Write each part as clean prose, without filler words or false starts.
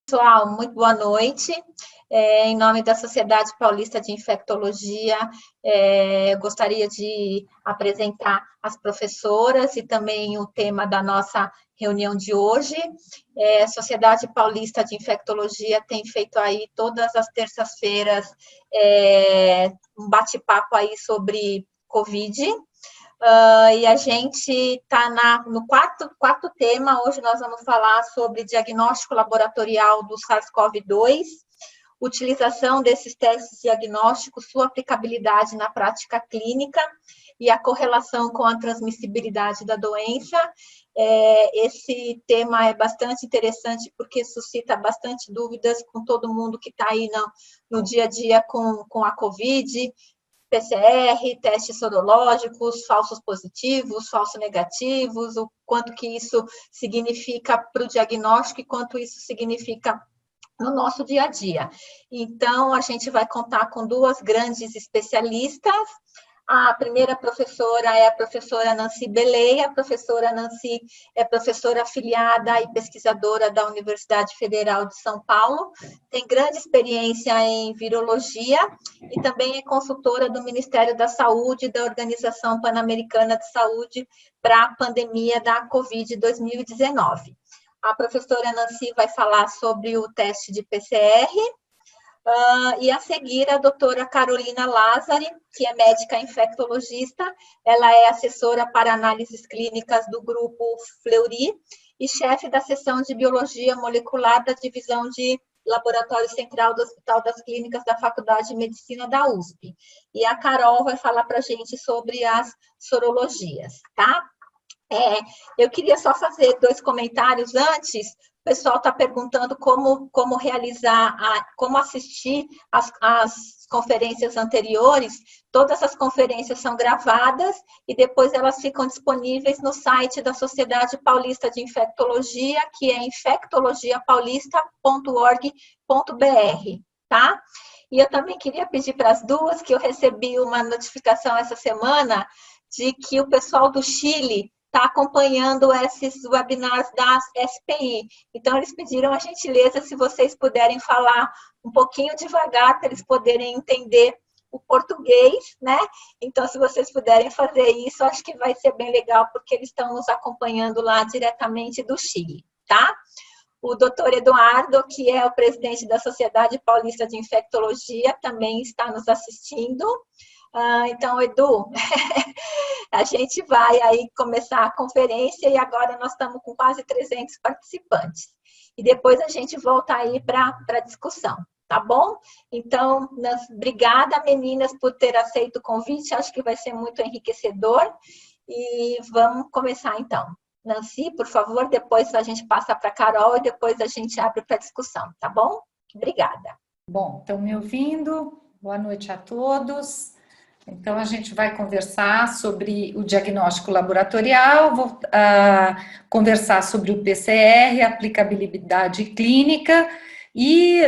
Pessoal, muito boa noite. Em nome da Sociedade Paulista de Infectologia, gostaria de apresentar as professoras e também o tema da nossa reunião de hoje. A Sociedade Paulista de Infectologia tem feito aí todas as terças-feiras um bate-papo aí sobre Covid. E a gente está no quarto tema. Hoje nós vamos falar sobre diagnóstico laboratorial do SARS-CoV-2, utilização desses testes diagnósticos, sua aplicabilidade na prática clínica e a correlação com a transmissibilidade da doença. Esse tema é bastante interessante porque suscita bastante dúvidas com todo mundo que está aí no dia a dia com a Covid, PCR, testes sorológicos, falsos positivos, falsos negativos, o quanto que isso significa para o diagnóstico e quanto isso significa no nosso dia a dia. Então, a gente vai contar com duas grandes especialistas. A primeira professora é a professora Nancy Beley. A professora Nancy é professora afiliada e pesquisadora da Universidade Federal de São Paulo, tem grande experiência em virologia e também é consultora do Ministério da Saúde e da Organização Pan-Americana de Saúde para a pandemia da Covid 2019. A professora Nancy vai falar sobre o teste de PCR, e a seguir a doutora Carolina Lazzari, que é médica infectologista, ela é assessora para análises clínicas do grupo Fleury e chefe da seção de biologia molecular da divisão de laboratório central do Hospital das Clínicas da Faculdade de Medicina da USP. E a Carol vai falar para a gente sobre as sorologias, tá? Eu queria só fazer dois comentários antes. O pessoal está perguntando como realizar, como assistir as conferências anteriores. Todas as conferências são gravadas e depois elas ficam disponíveis no site da Sociedade Paulista de Infectologia, que é infectologiapaulista.org.br, tá? E eu também queria pedir para as duas, que eu recebi uma notificação essa semana de que o pessoal do Chile está acompanhando esses webinars da SPI. Então, eles pediram a gentileza se vocês puderem falar um pouquinho devagar, para eles poderem entender o português, né? Então, se vocês puderem fazer isso, acho que vai ser bem legal, porque eles estão nos acompanhando lá diretamente do Chile, tá? O doutor Eduardo, que é o presidente da Sociedade Paulista de Infectologia, também está nos assistindo. Então, Edu, a gente vai aí começar a conferência e agora nós estamos com quase 300 participantes. E depois a gente volta aí para a discussão, tá bom? Então, obrigada, meninas, por ter aceito o convite, acho que vai ser muito enriquecedor. E vamos começar, então. Nancy, por favor, depois a gente passa para a Carol e depois a gente abre para a discussão, tá bom? Obrigada. Bom, estão me ouvindo? Boa noite a todos. Então, a gente vai conversar sobre o diagnóstico laboratorial, vou conversar sobre o PCR, aplicabilidade clínica e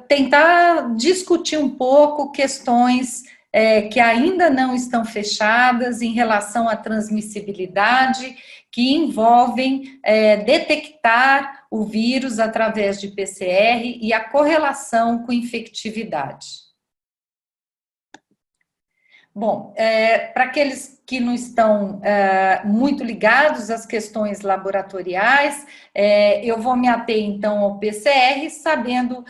tentar discutir um pouco questões que ainda não estão fechadas em relação à transmissibilidade, que envolvem detectar o vírus através de PCR e a correlação com infectividade. Bom, para aqueles que não estão muito ligados às questões laboratoriais, eu vou me ater então ao PCR, sabendo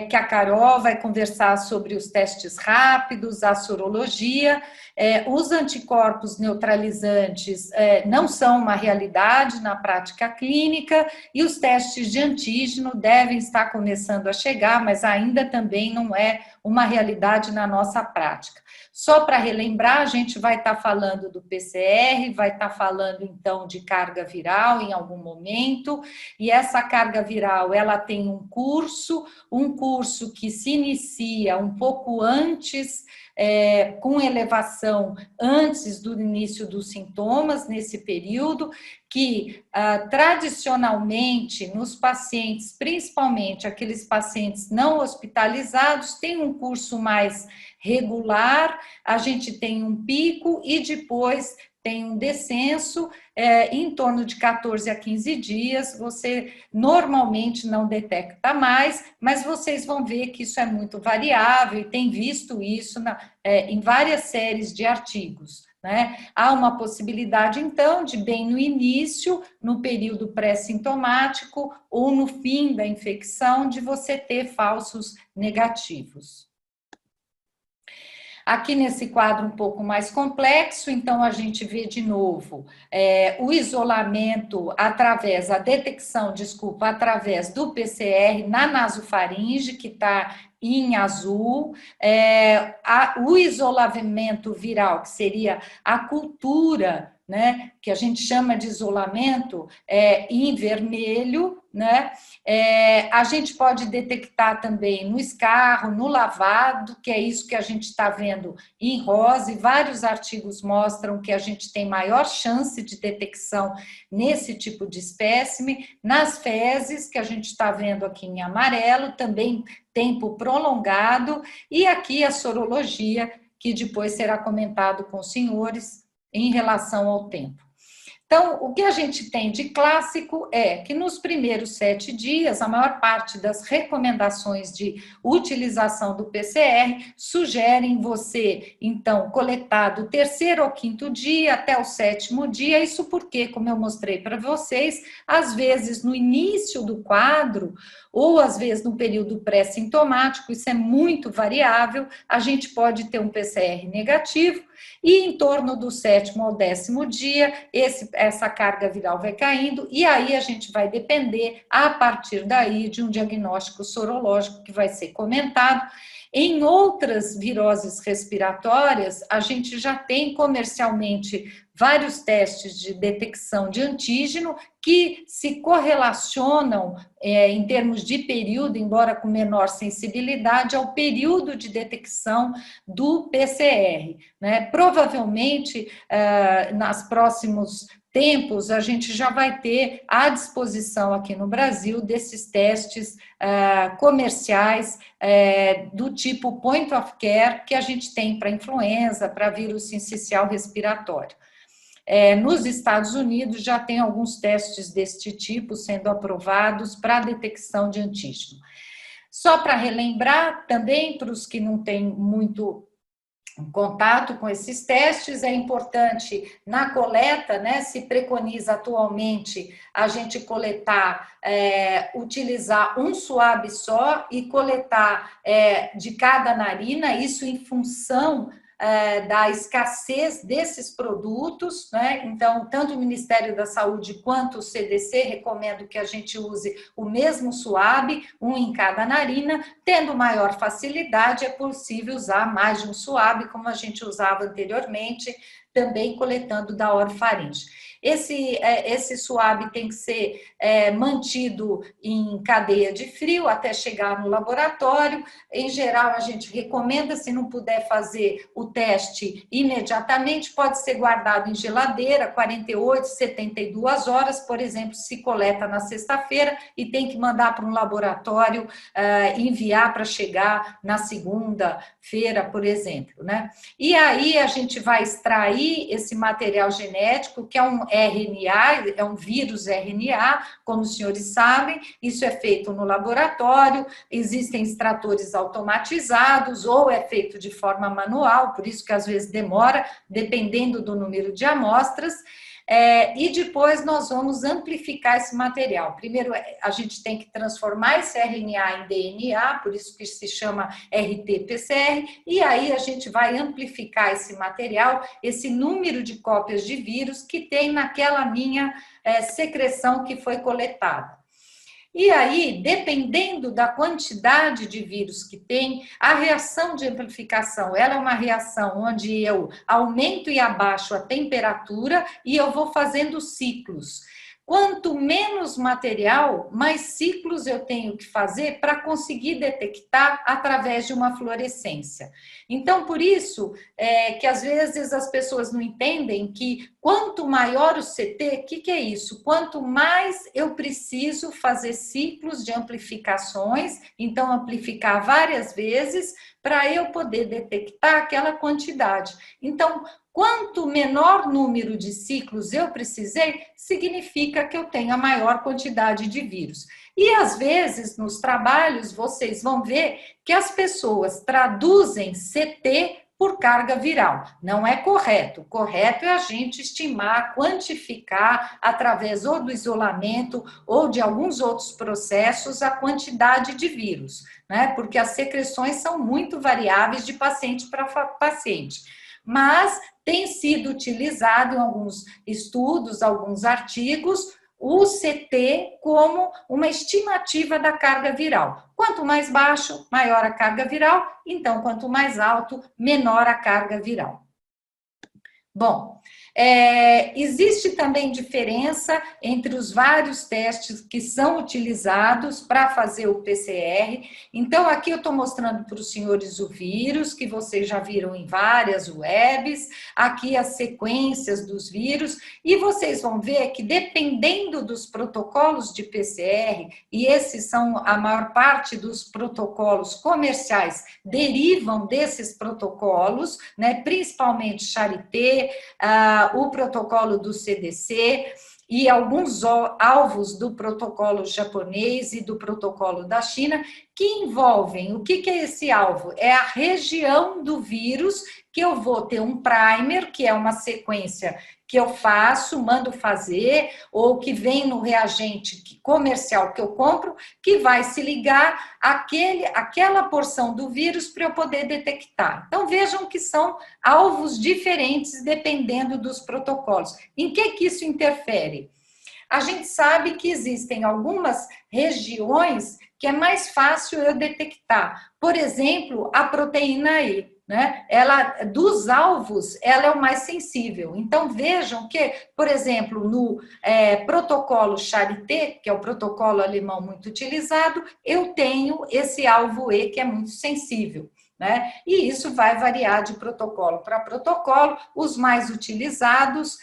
que a Carol vai conversar sobre os testes rápidos, a sorologia. Os anticorpos neutralizantes não são uma realidade na prática clínica e os testes de antígeno devem estar começando a chegar, mas ainda também não é uma realidade na nossa prática. Só para relembrar, a gente vai estar falando do PCR, vai estar falando então de carga viral em algum momento, e essa carga viral, ela tem um curso que se inicia um pouco antes, com elevação antes do início dos sintomas, nesse período, que tradicionalmente nos pacientes, principalmente aqueles pacientes não hospitalizados, tem um curso mais regular, a gente tem um pico e depois tem um descenso em torno de 14 a 15 dias, você normalmente não detecta mais, mas vocês vão ver que isso é muito variável e tem visto isso em várias séries de artigos. Né? Há uma possibilidade, então, de bem no início, no período pré-sintomático ou no fim da infecção, de você ter falsos negativos. Aqui nesse quadro um pouco mais complexo, então a gente vê de novo o isolamento através, a detecção, desculpa, através do PCR na nasofaringe, que está em azul, o isolamento viral, que seria a cultura, né, que a gente chama de isolamento, em vermelho, né? A gente pode detectar também no escarro, no lavado, que é isso que a gente está vendo em rosa, e vários artigos mostram que a gente tem maior chance de detecção nesse tipo de espécime, nas fezes, que a gente está vendo aqui em amarelo, também tempo prolongado, e aqui a sorologia, que depois será comentado com os senhores em relação ao tempo. Então, o que a gente tem de clássico é que nos primeiros 7 dias, a maior parte das recomendações de utilização do PCR sugerem você, então, coletar do 3º ao 5º dia até o 7º dia, isso porque, como eu mostrei para vocês, às vezes no início do quadro, ou às vezes no período pré-sintomático, isso é muito variável, a gente pode ter um PCR negativo, e em torno do 7º ao 10º dia, essa carga viral vai caindo, e aí a gente vai depender, a partir daí, de um diagnóstico sorológico que vai ser comentado. Em outras viroses respiratórias, a gente já tem comercialmente vários testes de detecção de antígeno que se correlacionam em termos de período, embora com menor sensibilidade, ao período de detecção do PCR. Né? Provavelmente, nas próximos tempos, a gente já vai ter à disposição aqui no Brasil desses testes comerciais do tipo point of care que a gente tem para influenza, para vírus sincicial respiratório. Nos Estados Unidos já tem alguns testes deste tipo sendo aprovados para detecção de antígeno. Só para relembrar também, para os que não têm muito contato com esses testes, é importante na coleta, né, se preconiza atualmente a gente coletar, utilizar um swab só e coletar de cada narina, isso em função da escassez desses produtos, né? Então, tanto o Ministério da Saúde quanto o CDC recomendam que a gente use o mesmo swab, um em cada narina. Tendo maior facilidade, é possível usar mais de um swab, como a gente usava anteriormente, também coletando da orofaringe. Esse swab tem que ser mantido em cadeia de frio até chegar no laboratório. Em geral, a gente recomenda, se não puder fazer o teste imediatamente, pode ser guardado em geladeira, 48, 72 horas, por exemplo, se coleta na sexta-feira e tem que mandar para um laboratório, enviar para chegar na segunda-feira, por exemplo, né? E aí a gente vai extrair esse material genético, que é um RNA, é um vírus RNA, como os senhores sabem, isso é feito no laboratório, existem extratores automatizados, ou é feito de forma manual, por isso que às vezes demora, dependendo do número de amostras, e depois nós vamos amplificar esse material. Primeiro, a gente tem que transformar esse RNA em DNA, por isso que se chama RT-PCR, e aí a gente vai amplificar esse material, esse número de cópias de vírus que tem naquela minha secreção que foi coletada. E aí, dependendo da quantidade de vírus que tem, a reação de amplificação, ela é uma reação onde eu aumento e abaixo a temperatura e eu vou fazendo ciclos. Quanto menos material, mais ciclos eu tenho que fazer para conseguir detectar através de uma fluorescência. Então, por isso que às vezes as pessoas não entendem que quanto maior o CT, o que é isso? Quanto mais eu preciso fazer ciclos de amplificações, então amplificar várias vezes, para eu poder detectar aquela quantidade. Então, Quanto menor número de ciclos eu precisei, significa que eu tenho a maior quantidade de vírus. E às vezes, nos trabalhos, vocês vão ver que as pessoas traduzem CT por carga viral. Não é correto. O correto é a gente estimar, quantificar, através ou do isolamento ou de alguns outros processos, a quantidade de vírus, né? Porque as secreções são muito variáveis de paciente para paciente. Mas tem sido utilizado em alguns estudos, alguns artigos, o CT como uma estimativa da carga viral. Quanto mais baixo, maior a carga viral, então, quanto mais alto, menor a carga viral. Bom, existe também diferença entre os vários testes que são utilizados para fazer o PCR. Então, aqui eu estou mostrando para os senhores o vírus, que vocês já viram em várias webs, aqui as sequências dos vírus, e vocês vão ver que dependendo dos protocolos de PCR, e esses são a maior parte dos protocolos comerciais, derivam desses protocolos, né, principalmente Charité, o protocolo do CDC e alguns alvos do protocolo japonês e do protocolo da China, que envolvem, o que é esse alvo? É a região do vírus que eu vou ter um primer, que é uma sequência que eu faço, mando fazer, ou que vem no reagente comercial que eu compro, que vai se ligar àquela porção do vírus para eu poder detectar. Então, vejam que são alvos diferentes dependendo dos protocolos. Em que isso interfere? A gente sabe que existem algumas regiões que é mais fácil eu detectar. Por exemplo, a proteína E. Né? Ela, dos alvos, ela é o mais sensível. Então, vejam que, por exemplo, no protocolo Charité, que é o protocolo alemão muito utilizado, eu tenho esse alvo E, que é muito sensível. Né? E isso vai variar de protocolo para protocolo. Os mais utilizados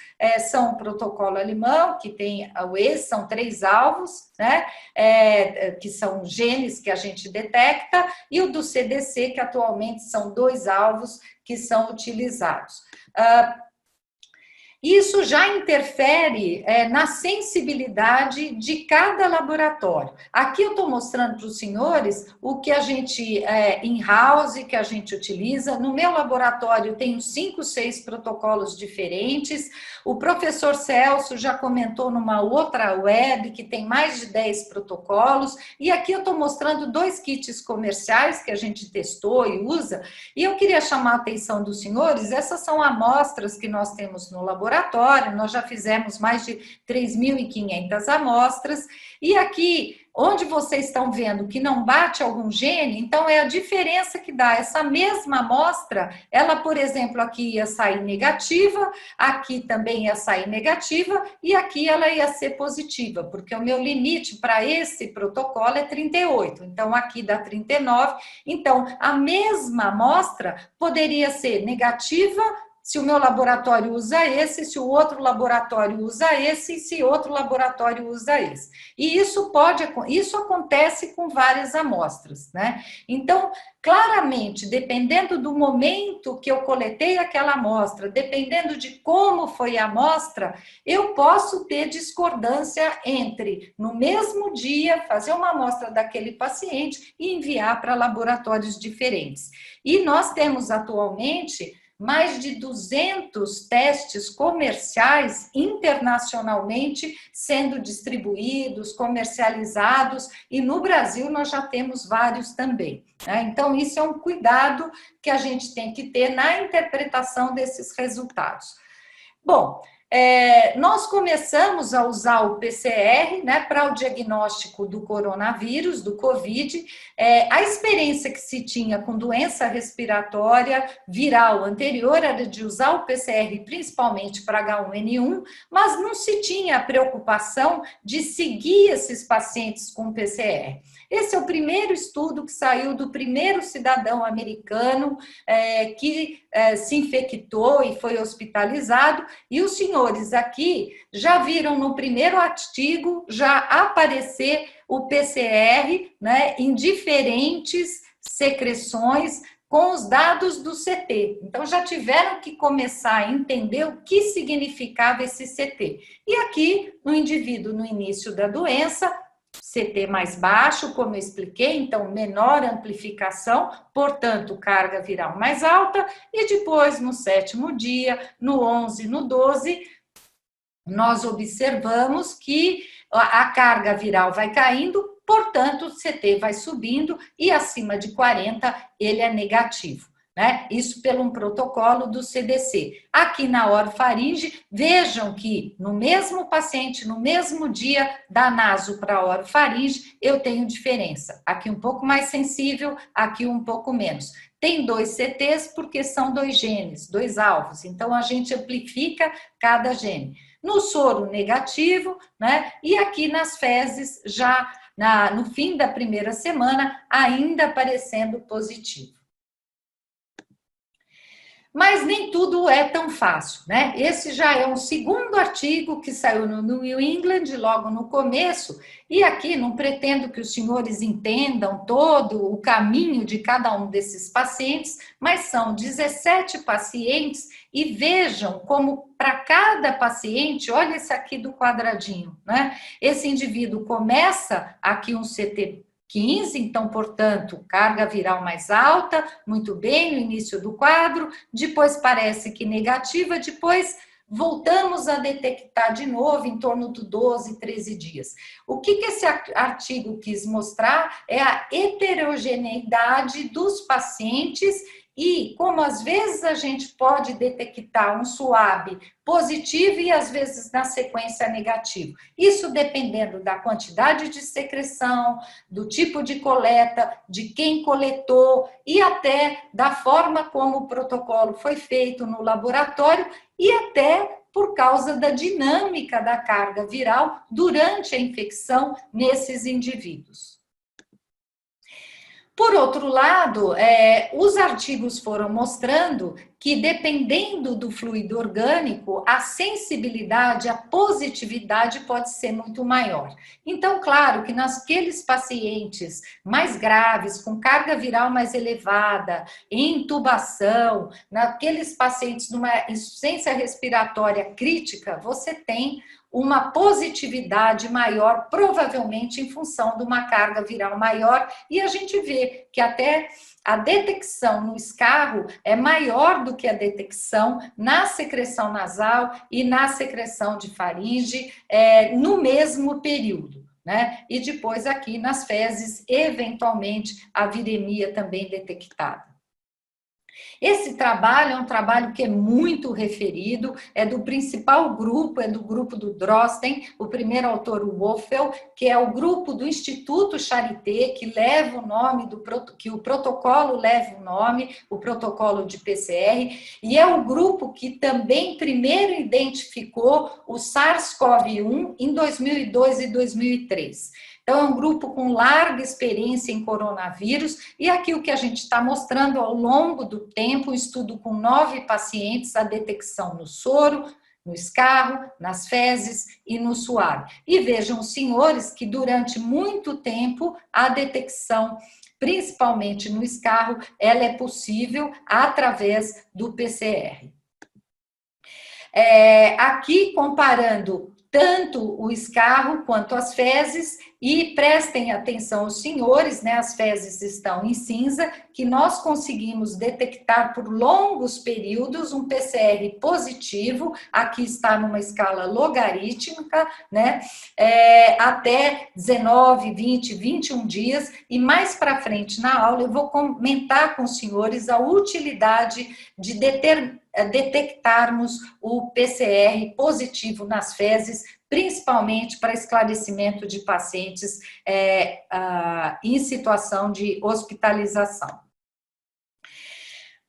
são o protocolo alemão, que tem o E, são 3 alvos, né? Que são genes que a gente detecta, e o do CDC, que atualmente são 2 alvos que são utilizados. Isso já interfere na sensibilidade de cada laboratório. Aqui eu estou mostrando para os senhores o que a gente, in-house, que a gente utiliza. No meu laboratório, eu tenho 5, 6 protocolos diferentes. O professor Celso já comentou numa outra web que tem mais de 10 protocolos. E aqui eu estou mostrando 2 kits comerciais que a gente testou e usa. E eu queria chamar a atenção dos senhores, essas são amostras que nós temos no laboratório. Nós já fizemos mais de 3.500 amostras, e aqui, onde vocês estão vendo que não bate algum gene, então é a diferença que dá. Essa mesma amostra, ela, por exemplo, aqui ia sair negativa, aqui também ia sair negativa, e aqui ela ia ser positiva, porque o meu limite para esse protocolo é 38, então aqui dá 39, então a mesma amostra poderia ser negativa, se o meu laboratório usa esse, se o outro laboratório usa esse, e se outro laboratório usa esse. E isso acontece com várias amostras, né? Então, claramente, dependendo do momento que eu coletei aquela amostra, dependendo de como foi a amostra, eu posso ter discordância entre, no mesmo dia, fazer uma amostra daquele paciente e enviar para laboratórios diferentes. E nós temos atualmente mais de 200 testes comerciais internacionalmente sendo distribuídos, comercializados, e no Brasil nós já temos vários também. Né? Então, isso é um cuidado que a gente tem que ter na interpretação desses resultados. Bom, nós começamos a usar o PCR, né, para o diagnóstico do coronavírus, do Covid. A experiência que se tinha com doença respiratória viral anterior era de usar o PCR principalmente para H1N1, mas não se tinha a preocupação de seguir esses pacientes com PCR. Esse é o primeiro estudo que saiu do primeiro cidadão americano que se infectou e foi hospitalizado, e os senhores aqui já viram no primeiro artigo já aparecer o PCR, né, em diferentes secreções, com os dados do CT. Então, já tiveram que começar a entender o que significava esse CT. E aqui, no indivíduo no início da doença, CT mais baixo, como eu expliquei, então menor amplificação, portanto, carga viral mais alta, e depois, no 7º dia, no 11, no 12, nós observamos que a carga viral vai caindo, portanto, o CT vai subindo e acima de 40 ele é negativo, né? Isso pelo um protocolo do CDC. Aqui na orofaringe, vejam que no mesmo paciente, no mesmo dia, da naso para a orofaringe, eu tenho diferença. Aqui um pouco mais sensível, aqui um pouco menos. Tem 2 CTs porque são 2 genes, 2 alvos, então a gente amplifica cada gene. No soro negativo, né? E aqui nas fezes, já no fim da primeira semana, ainda aparecendo positivo. Mas nem tudo é tão fácil, né? Esse já é um segundo artigo que saiu no New England, logo no começo, e aqui não pretendo que os senhores entendam todo o caminho de cada um desses pacientes, mas são 17 pacientes, e vejam como para cada paciente, olha esse aqui do quadradinho, né? Esse indivíduo começa aqui um CT 15, então, portanto, carga viral mais alta, muito bem, no início do quadro, depois parece que negativa, depois voltamos a detectar de novo em torno do 12, 13 dias. O que esse artigo quis mostrar é a heterogeneidade dos pacientes e como às vezes a gente pode detectar um SWAB positivo e às vezes na sequência negativo. Isso dependendo da quantidade de secreção, do tipo de coleta, de quem coletou e até da forma como o protocolo foi feito no laboratório e até por causa da dinâmica da carga viral durante a infecção nesses indivíduos. Por outro lado, os artigos foram mostrando que, dependendo do fluido orgânico, a sensibilidade, a positividade pode ser muito maior. Então, claro que naqueles pacientes mais graves, com carga viral mais elevada, em intubação, naqueles pacientes numa insuficiência respiratória crítica, você tem uma positividade maior, provavelmente em função de uma carga viral maior, e a gente vê que até a detecção no escarro é maior do que a detecção na secreção nasal e na secreção de faringe no mesmo período, né? E depois aqui nas fezes, eventualmente, a viremia também detectada. Esse trabalho é um trabalho que é muito referido, é do principal grupo, é do grupo do Drosten, o primeiro autor, o Wolfel, que é o grupo do Instituto Charité, que leva o nome, que o protocolo leva o nome, o protocolo de PCR, e é o grupo que também primeiro identificou o SARS-CoV-1 em 2002 e 2003. Então, é um grupo com larga experiência em coronavírus, e aqui o que a gente está mostrando ao longo do tempo, um estudo com 9 pacientes, a detecção no soro, no escarro, nas fezes e no suave. E vejam, senhores, que durante muito tempo a detecção, principalmente no escarro, ela é possível através do PCR. Aqui, comparando tanto o escarro quanto as fezes, e prestem atenção os senhores, né, as fezes estão em cinza, que nós conseguimos detectar por longos períodos um PCR positivo, aqui está numa escala logarítmica, né, até 19, 20, 21 dias, e mais para frente na aula eu vou comentar com os senhores a utilidade de detectarmos o PCR positivo nas fezes, principalmente para esclarecimento de pacientes em situação de hospitalização.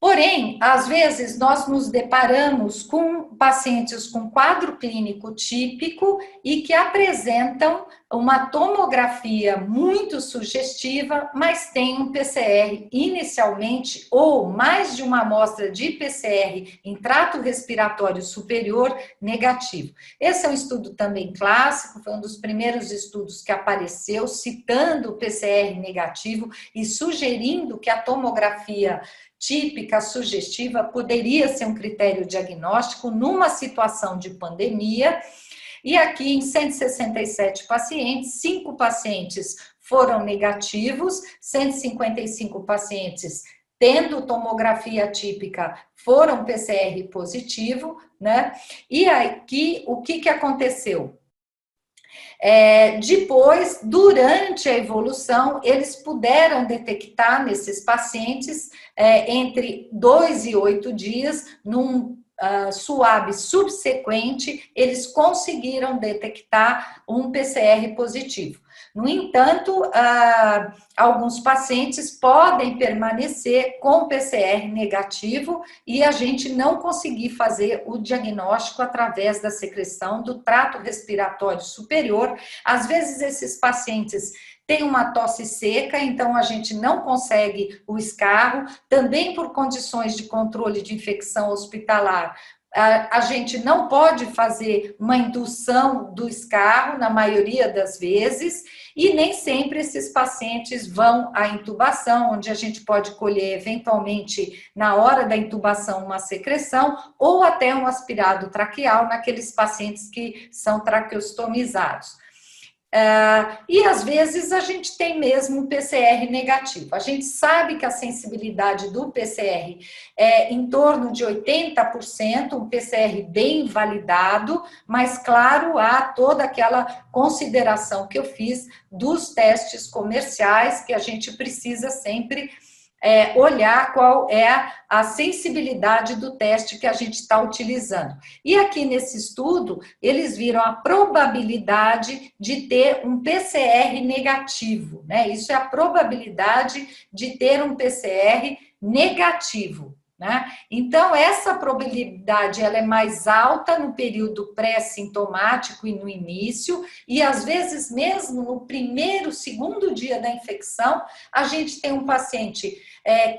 Porém, às vezes, nós nos deparamos com pacientes com quadro clínico típico e que apresentam uma tomografia muito sugestiva, mas tem um PCR inicialmente, ou mais de uma amostra de PCR em trato respiratório superior negativo. Esse é um estudo também clássico, foi um dos primeiros estudos que apareceu, citando o PCR negativo e sugerindo que a tomografia típica sugestiva poderia ser um critério diagnóstico numa situação de pandemia. E aqui, em 167 pacientes, 5 pacientes foram negativos, 155 pacientes tendo tomografia típica foram PCR positivo, né? E aqui, o que aconteceu? Depois, durante a evolução, eles puderam detectar nesses pacientes, entre 2 e 8 dias, num SUAB subsequente, eles conseguiram detectar um PCR positivo. No entanto, alguns pacientes podem permanecer com PCR negativo e a gente não conseguir fazer o diagnóstico através da secreção do trato respiratório superior. Às vezes, esses pacientes tem uma tosse seca, então a gente não consegue o escarro, também por condições de controle de infecção hospitalar, a gente não pode fazer uma indução do escarro, na maioria das vezes, e nem sempre esses pacientes vão à intubação, onde a gente pode colher, eventualmente, na hora da intubação, uma secreção, ou até um aspirado traqueal, naqueles pacientes que são traqueostomizados. E às vezes a gente tem mesmo um PCR negativo. A gente sabe que a sensibilidade do PCR é em torno de 80%, um PCR bem validado, mas claro, há toda aquela consideração que eu fiz dos testes comerciais, que a gente precisa sempre olhar qual é a sensibilidade do teste que a gente está utilizando. E aqui nesse estudo, eles viram a probabilidade de ter um PCR negativo, né? Isso é a probabilidade de ter um PCR negativo, né? Então, essa probabilidade ela é mais alta no período pré-sintomático e no início, e às vezes mesmo no primeiro, segundo dia da infecção, a gente tem um paciente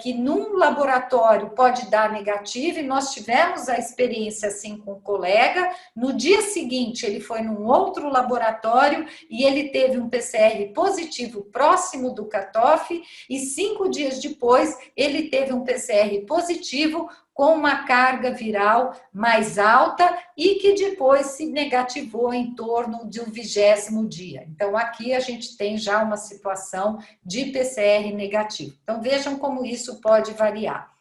que num laboratório pode dar negativo, e nós tivemos a experiência assim com um colega, no dia seguinte ele foi num outro laboratório e ele teve um PCR positivo próximo do cutoff, e 5 dias depois ele teve um PCR positivo com uma carga viral mais alta e que depois se negativou em torno do 20º dia. Então, aqui a gente tem já uma situação de PCR negativo. Então, vejam como isso pode variar.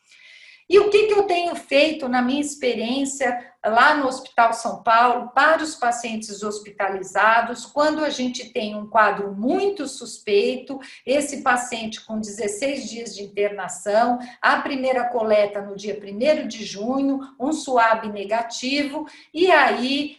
E o que eu tenho feito na minha experiência lá no Hospital São Paulo para os pacientes hospitalizados, quando a gente tem um quadro muito suspeito, esse paciente com 16 dias de internação, a primeira coleta no dia 1º de junho, um SUAB negativo, e aí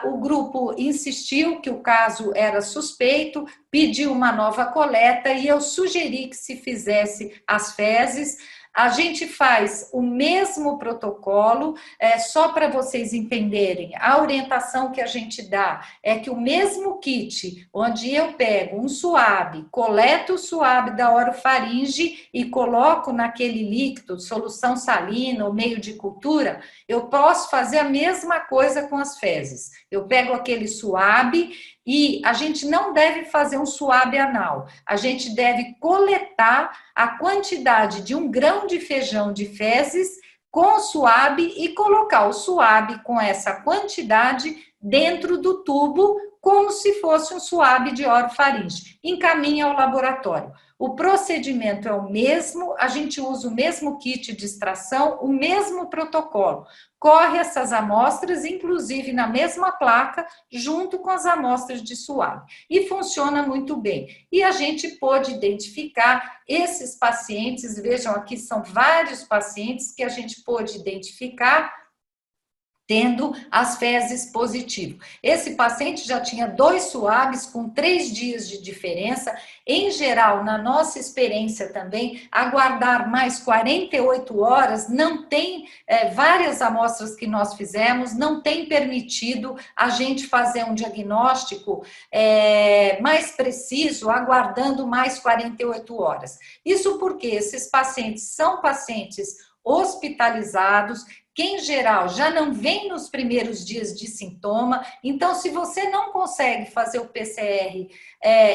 o grupo insistiu que o caso era suspeito, pediu uma nova coleta e eu sugeri que se fizesse as fezes. A gente faz o mesmo protocolo, só para vocês entenderem, a orientação que a gente dá é que o mesmo kit, onde eu pego um SUAB, coleto o SUAB da orofaringe e coloco naquele líquido, solução salina ou meio de cultura, eu posso fazer a mesma coisa com as fezes. Eu pego aquele SUAB e a gente não deve fazer um SUAB anal, a gente deve coletar a quantidade de 1 grão de feijão de fezes com o SUAB e colocar o SUAB com essa quantidade dentro do tubo, como se fosse um SUAB de orofaringe. Encaminha ao laboratório. O procedimento é o mesmo, a gente usa o mesmo kit de extração, o mesmo protocolo. Corre essas amostras, inclusive na mesma placa, junto com as amostras de SUAB. E funciona muito bem. E a gente pôde identificar esses pacientes, vejam aqui, são vários pacientes que a gente pôde identificar tendo as fezes positivo. Esse paciente já tinha 2 SUABs com 3 dias de diferença. Em geral, na nossa experiência também, aguardar mais 48 horas não tem, várias amostras que nós fizemos, não tem permitido a gente fazer um diagnóstico mais preciso, aguardando mais 48 horas. Isso porque esses pacientes são pacientes hospitalizados, que em geral já não vem nos primeiros dias de sintoma. Então, se você não consegue fazer o PCR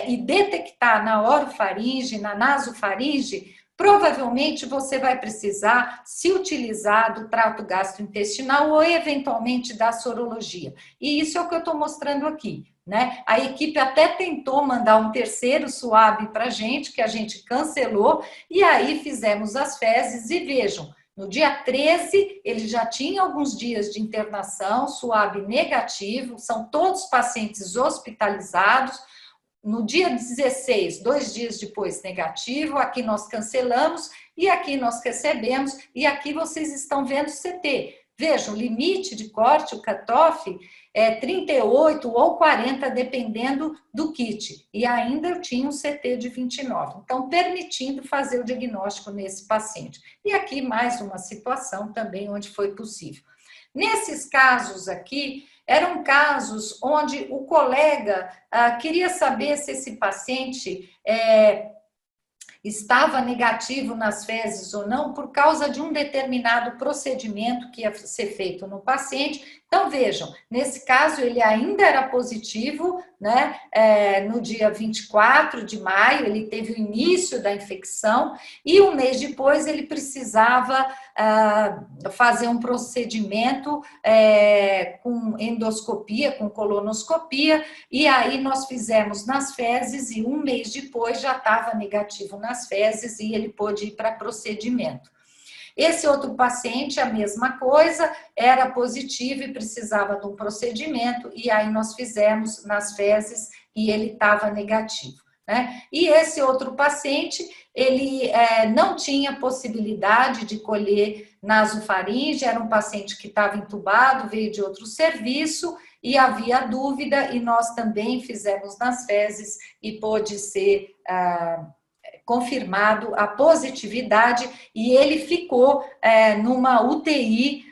e detectar na orofaringe, na nasofaringe, provavelmente você vai precisar se utilizar do trato gastrointestinal ou eventualmente da sorologia. E isso é o que eu estou mostrando aqui, né? A equipe até tentou mandar um terceiro SUAB para a gente, que a gente cancelou, e aí fizemos as fezes e vejam, no dia 13, ele já tinha alguns dias de internação, SUAB negativo, são todos pacientes hospitalizados. No dia 16, 2 dias depois, negativo, aqui nós cancelamos e aqui nós recebemos, e aqui vocês estão vendo CT. Vejam, o limite de corte, o cutoff, é 38 ou 40, dependendo do kit. E ainda eu tinha um CT de 29. Então, permitindo fazer o diagnóstico nesse paciente. E aqui mais uma situação também onde foi possível. Nesses casos aqui, eram casos onde o colega queria saber se esse paciente estava negativo nas fezes ou não, por causa de um determinado procedimento que ia ser feito no paciente. Então, vejam, nesse caso ele ainda era positivo, né? No dia 24 de maio, ele teve o início da infecção, e um mês depois ele precisava fazer um procedimento com endoscopia, com colonoscopia, e aí nós fizemos nas fezes, e um mês depois já estava negativo nas fezes, e ele pôde ir para procedimento. Esse outro paciente, a mesma coisa, era positivo e precisava de um procedimento, e aí nós fizemos nas fezes e ele estava negativo, né? E esse outro paciente, ele não tinha possibilidade de colher nasofaringe, era um paciente que estava entubado, veio de outro serviço e havia dúvida, e nós também fizemos nas fezes e pôde ser confirmado a positividade, e ele ficou numa UTI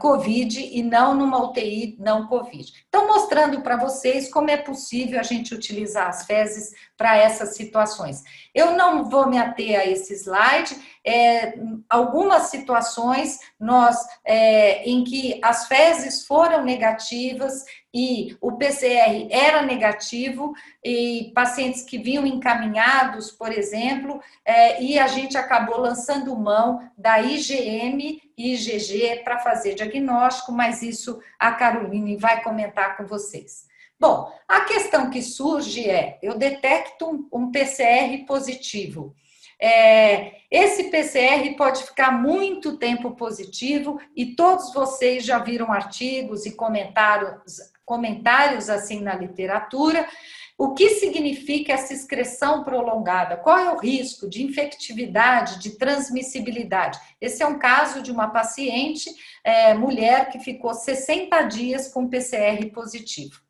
COVID e não numa UTI não COVID. Então, mostrando para vocês como é possível a gente utilizar as fezes para essas situações. Eu não vou me ater a esse slide, algumas situações em que as fezes foram negativas e o PCR era negativo, e pacientes que vinham encaminhados, por exemplo, e a gente acabou lançando mão da IgM e IgG para fazer diagnóstico, mas isso a Caroline vai comentar com vocês. Bom, a questão que surge eu detecto um PCR positivo. Esse PCR pode ficar muito tempo positivo, e todos vocês já viram artigos e comentários assim na literatura. O que significa essa excreção prolongada? Qual é o risco de infectividade, de transmissibilidade? Esse é um caso de uma paciente, mulher, que ficou 60 dias com PCR positivo.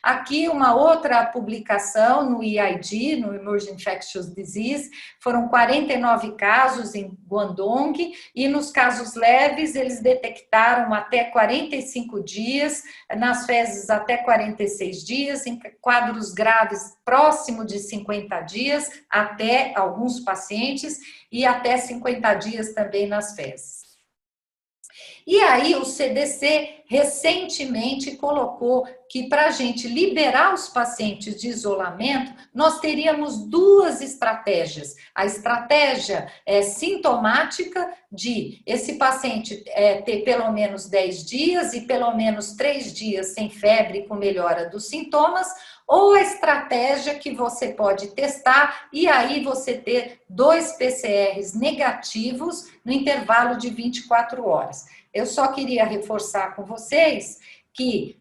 Aqui uma outra publicação no EID, no Emerging Infectious Disease, foram 49 casos em Guangdong, e nos casos leves eles detectaram até 45 dias, nas fezes até 46 dias, em quadros graves próximo de 50 dias, até alguns pacientes, e até 50 dias também nas fezes. E aí o CDC recentemente colocou que para a gente liberar os pacientes de isolamento, nós teríamos 2 estratégias. A estratégia sintomática de esse paciente ter pelo menos 10 dias e pelo menos 3 dias sem febre com melhora dos sintomas, ou a estratégia que você pode testar e aí você ter 2 PCRs negativos no intervalo de 24 horas. Eu só queria reforçar com vocês que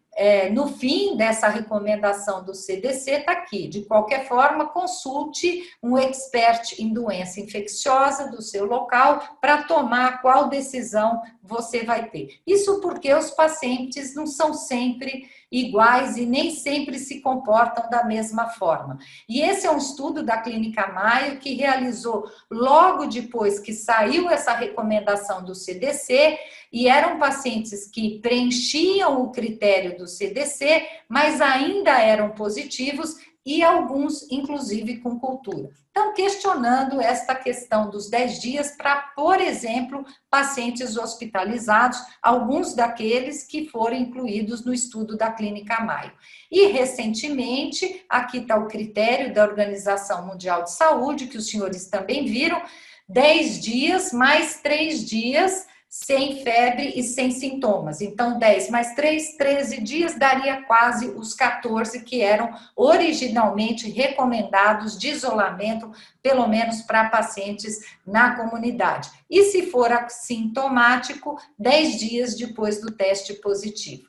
no fim dessa recomendação do CDC, está aqui. De qualquer forma, consulte um expert em doença infecciosa do seu local para tomar qual decisão você vai ter. Isso porque os pacientes não são sempre iguais e nem sempre se comportam da mesma forma. E esse é um estudo da Clínica Mayo que realizou logo depois que saiu essa recomendação do CDC, e eram pacientes que preenchiam o critério do CDC, mas ainda eram positivos e alguns, inclusive, com cultura. Então, questionando esta questão dos 10 dias para, por exemplo, pacientes hospitalizados, alguns daqueles que foram incluídos no estudo da Clínica Mayo. E, recentemente, aqui está o critério da Organização Mundial de Saúde, que os senhores também viram, 10 dias mais 3 dias sem febre e sem sintomas. Então, 10 mais 3, 13 dias, daria quase os 14 que eram originalmente recomendados de isolamento, pelo menos para pacientes na comunidade. E se for assintomático, 10 dias depois do teste positivo.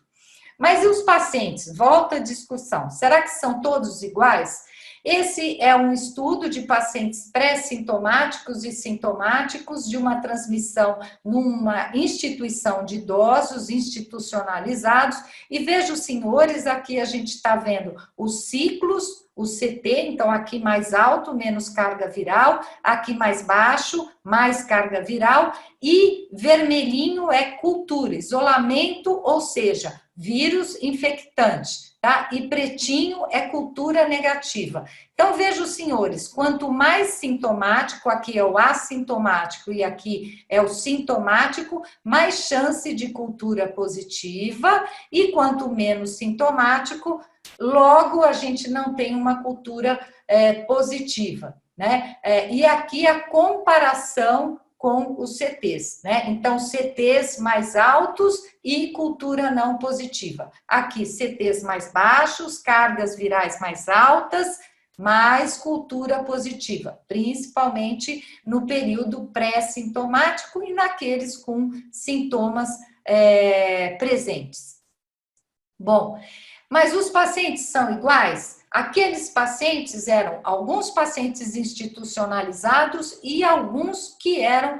Mas e os pacientes? Volta à discussão. Será que são todos iguais? Esse é um estudo de pacientes pré-sintomáticos e sintomáticos de uma transmissão numa instituição de idosos institucionalizados. E veja, senhores, aqui a gente está vendo os ciclos, o CT, então aqui mais alto, menos carga viral, aqui mais baixo, mais carga viral, e vermelhinho é cultura, isolamento, ou seja, vírus infectante. Tá? E pretinho é cultura negativa. Então, veja, senhores, quanto mais sintomático, aqui é o assintomático e aqui é o sintomático, mais chance de cultura positiva, e quanto menos sintomático, logo a gente não tem uma cultura positiva, né? E aqui a comparação com os CTs, né? Então, CTs mais altos e cultura não positiva. Aqui, CTs mais baixos, cargas virais mais altas, mais cultura positiva, principalmente no período pré-sintomático e naqueles com sintomas presentes. Bom, mas os pacientes são iguais? Aqueles pacientes eram alguns pacientes institucionalizados e alguns que eram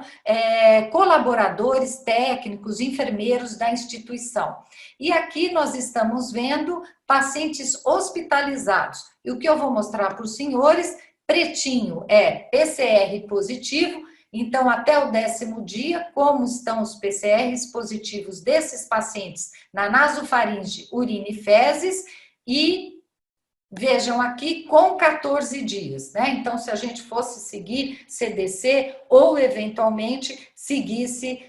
colaboradores técnicos, enfermeiros da instituição. E aqui nós estamos vendo pacientes hospitalizados. E o que eu vou mostrar para os senhores, pretinho é PCR positivo. Então, até o 10º dia, como estão os PCRs positivos desses pacientes na nasofaringe, urina e fezes, e vejam aqui, com 14 dias, né? Então, se a gente fosse seguir CDC ou, eventualmente, seguisse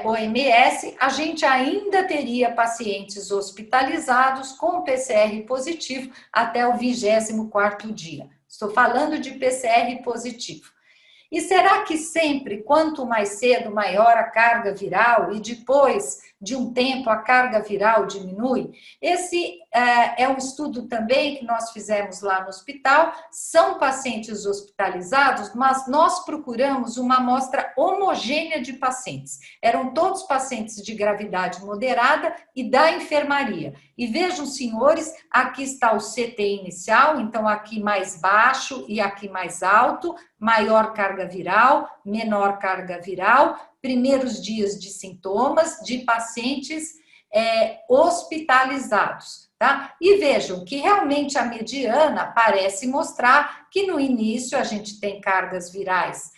OMS, a gente ainda teria pacientes hospitalizados com PCR positivo até o 24º dia. Estou falando de PCR positivo. E será que sempre, quanto mais cedo, maior a carga viral e depois de um tempo a carga viral diminui? Esse é um estudo também que nós fizemos lá no hospital. São pacientes hospitalizados, mas nós procuramos uma amostra homogênea de pacientes. Eram todos pacientes de gravidade moderada e da enfermaria. E vejam, senhores, aqui está o CT inicial, então aqui mais baixo e aqui mais alto, maior carga viral, menor carga viral, primeiros dias de sintomas de pacientes hospitalizados, tá? E vejam que realmente a mediana parece mostrar que no início a gente tem cargas virais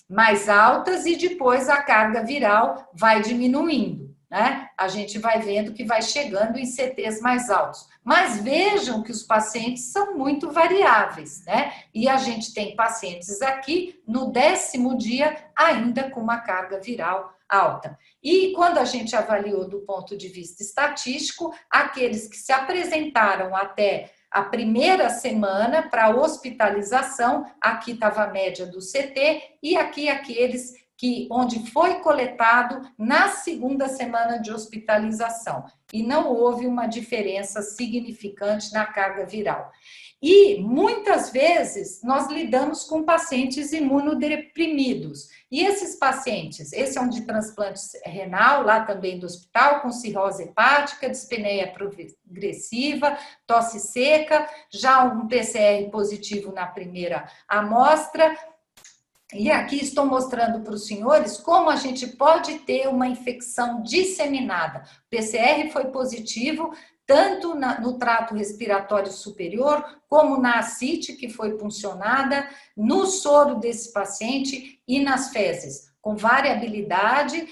mais altas e depois a carga viral vai diminuindo, né? A gente vai vendo que vai chegando em CTs mais altos. Mas vejam que os pacientes são muito variáveis, né? E a gente tem pacientes aqui no 10º dia ainda com uma carga viral alta. E quando a gente avaliou do ponto de vista estatístico, aqueles que se apresentaram até a primeira semana para hospitalização, aqui estava a média do CT, e aqui aqueles onde foi coletado na segunda semana de hospitalização, e não houve uma diferença significante na carga viral. E, muitas vezes, nós lidamos com pacientes imunodeprimidos. E esses pacientes, esse é um de transplante renal, lá também do hospital, com cirrose hepática, dispneia progressiva, tosse seca, já um PCR positivo na primeira amostra. E aqui estou mostrando para os senhores como a gente pode ter uma infecção disseminada. O PCR foi positivo, tanto no trato respiratório superior, como na ascite, que foi puncionada, no soro desse paciente e nas fezes, com variabilidade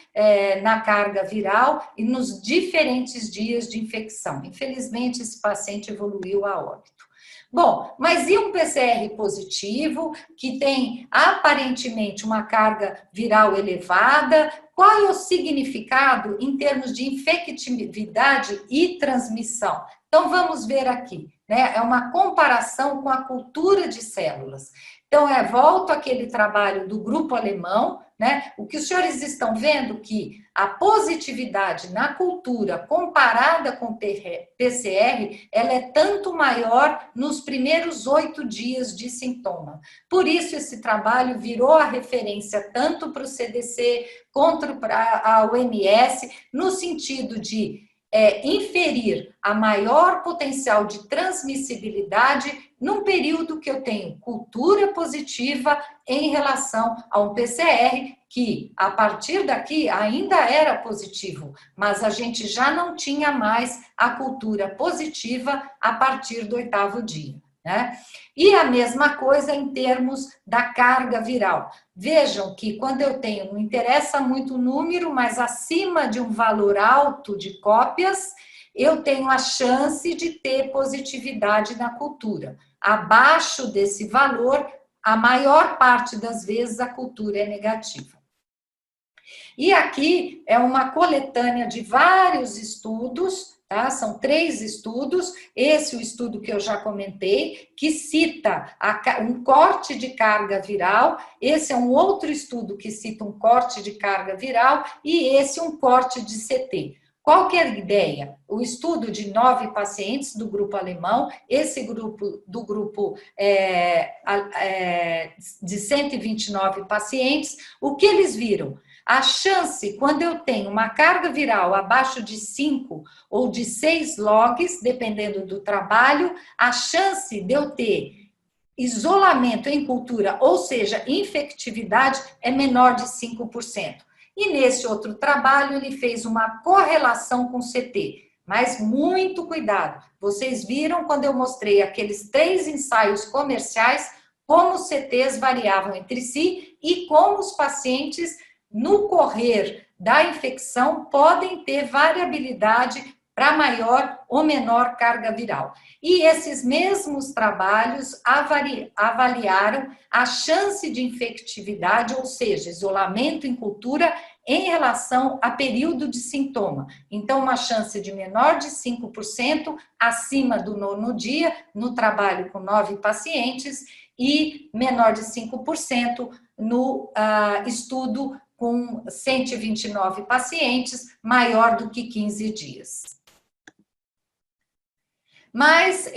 na carga viral e nos diferentes dias de infecção. Infelizmente, esse paciente evoluiu a óbito. Bom, mas e um PCR positivo, que tem aparentemente uma carga viral elevada? Qual é o significado em termos de infectividade e transmissão? Então, vamos ver aqui, né? É uma comparação com a cultura de células. Então, volto àquele trabalho do grupo alemão, né? O que os senhores estão vendo que a positividade na cultura comparada com o PCR, ela é tanto maior nos primeiros 8 dias de sintoma. Por isso, esse trabalho virou a referência tanto para o CDC quanto para a OMS, no sentido de inferir a maior potencial de transmissibilidade num período que eu tenho cultura positiva em relação a um PCR que, a partir daqui, ainda era positivo, mas a gente já não tinha mais a cultura positiva a partir do 8º dia, né? E a mesma coisa em termos da carga viral. Vejam que quando eu tenho, não interessa muito o número, mas acima de um valor alto de cópias, eu tenho a chance de ter positividade na cultura. Abaixo desse valor, a maior parte das vezes a cultura é negativa. E aqui é uma coletânea de vários estudos, tá? São 3 estudos, esse é o estudo que eu já comentei, que cita um corte de carga viral, esse é um outro estudo que cita um corte de carga viral, e esse um corte de CT. Qual que é a ideia? O estudo de 9 pacientes do grupo alemão, esse grupo do grupo de 129 pacientes, o que eles viram? A chance, quando eu tenho uma carga viral abaixo de 5 ou de 6 logs, dependendo do trabalho, a chance de eu ter isolamento em cultura, ou seja, infectividade, é menor de 5%. E nesse outro trabalho, ele fez uma correlação com CT. Mas muito cuidado. Vocês viram quando eu mostrei aqueles 3 ensaios comerciais, como os CTs variavam entre si e como os pacientes, no correr da infecção, podem ter variabilidade para maior ou menor carga viral. E esses mesmos trabalhos avaliaram a chance de infectividade, ou seja, isolamento em cultura, em relação a período de sintoma. Então, uma chance de menor de 5%, acima do 9º dia, no trabalho com 9 pacientes, e menor de 5% no estudo com 129 pacientes, maior do que 15 dias. Mas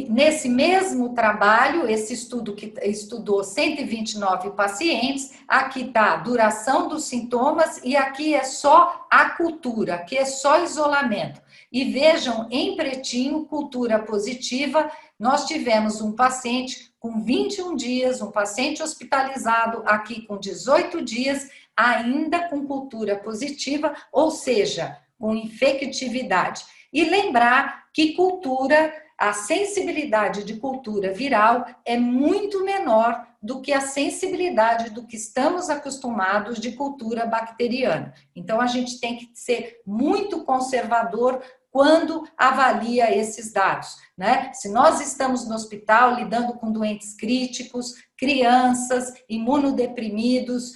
nesse mesmo trabalho, esse estudo que estudou 129 pacientes, aqui está a duração dos sintomas e aqui é só a cultura, aqui é só isolamento. E vejam, em pretinho, cultura positiva, nós tivemos um paciente com 21 dias, um paciente hospitalizado aqui com 18 dias, ainda com cultura positiva, ou seja, com infectividade. E lembrar que a sensibilidade de cultura viral é muito menor do que a sensibilidade do que estamos acostumados de cultura bacteriana. Então, a gente tem que ser muito conservador quando avalia esses dados, né? Se nós estamos no hospital lidando com doentes críticos, crianças, imunodeprimidos,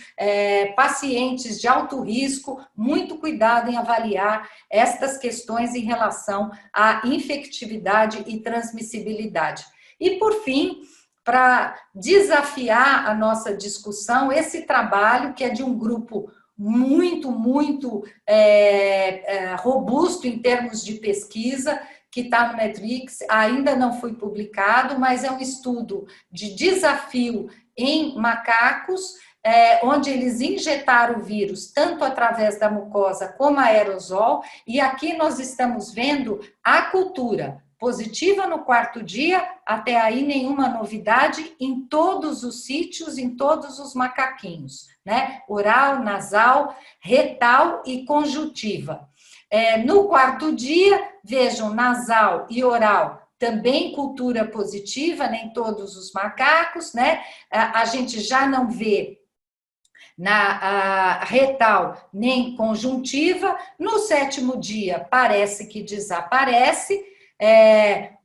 pacientes de alto risco, muito cuidado em avaliar estas questões em relação à infectividade e transmissibilidade. E, por fim, para desafiar a nossa discussão, esse trabalho que é de um grupo muito robusto em termos de pesquisa, que está no Metrics, ainda não foi publicado, mas é um estudo de desafio em macacos, onde eles injetaram o vírus, tanto através da mucosa como aerosol, e aqui nós estamos vendo a cultura positiva no 4º dia, até aí nenhuma novidade, em todos os sítios, em todos os macaquinhos, né? Oral, nasal, retal e conjuntiva. No 4º dia, vejam, nasal e oral, também cultura positiva, nem todos os macacos, né? A gente já não vê na retal nem conjuntiva. No 7º dia, parece que desaparece,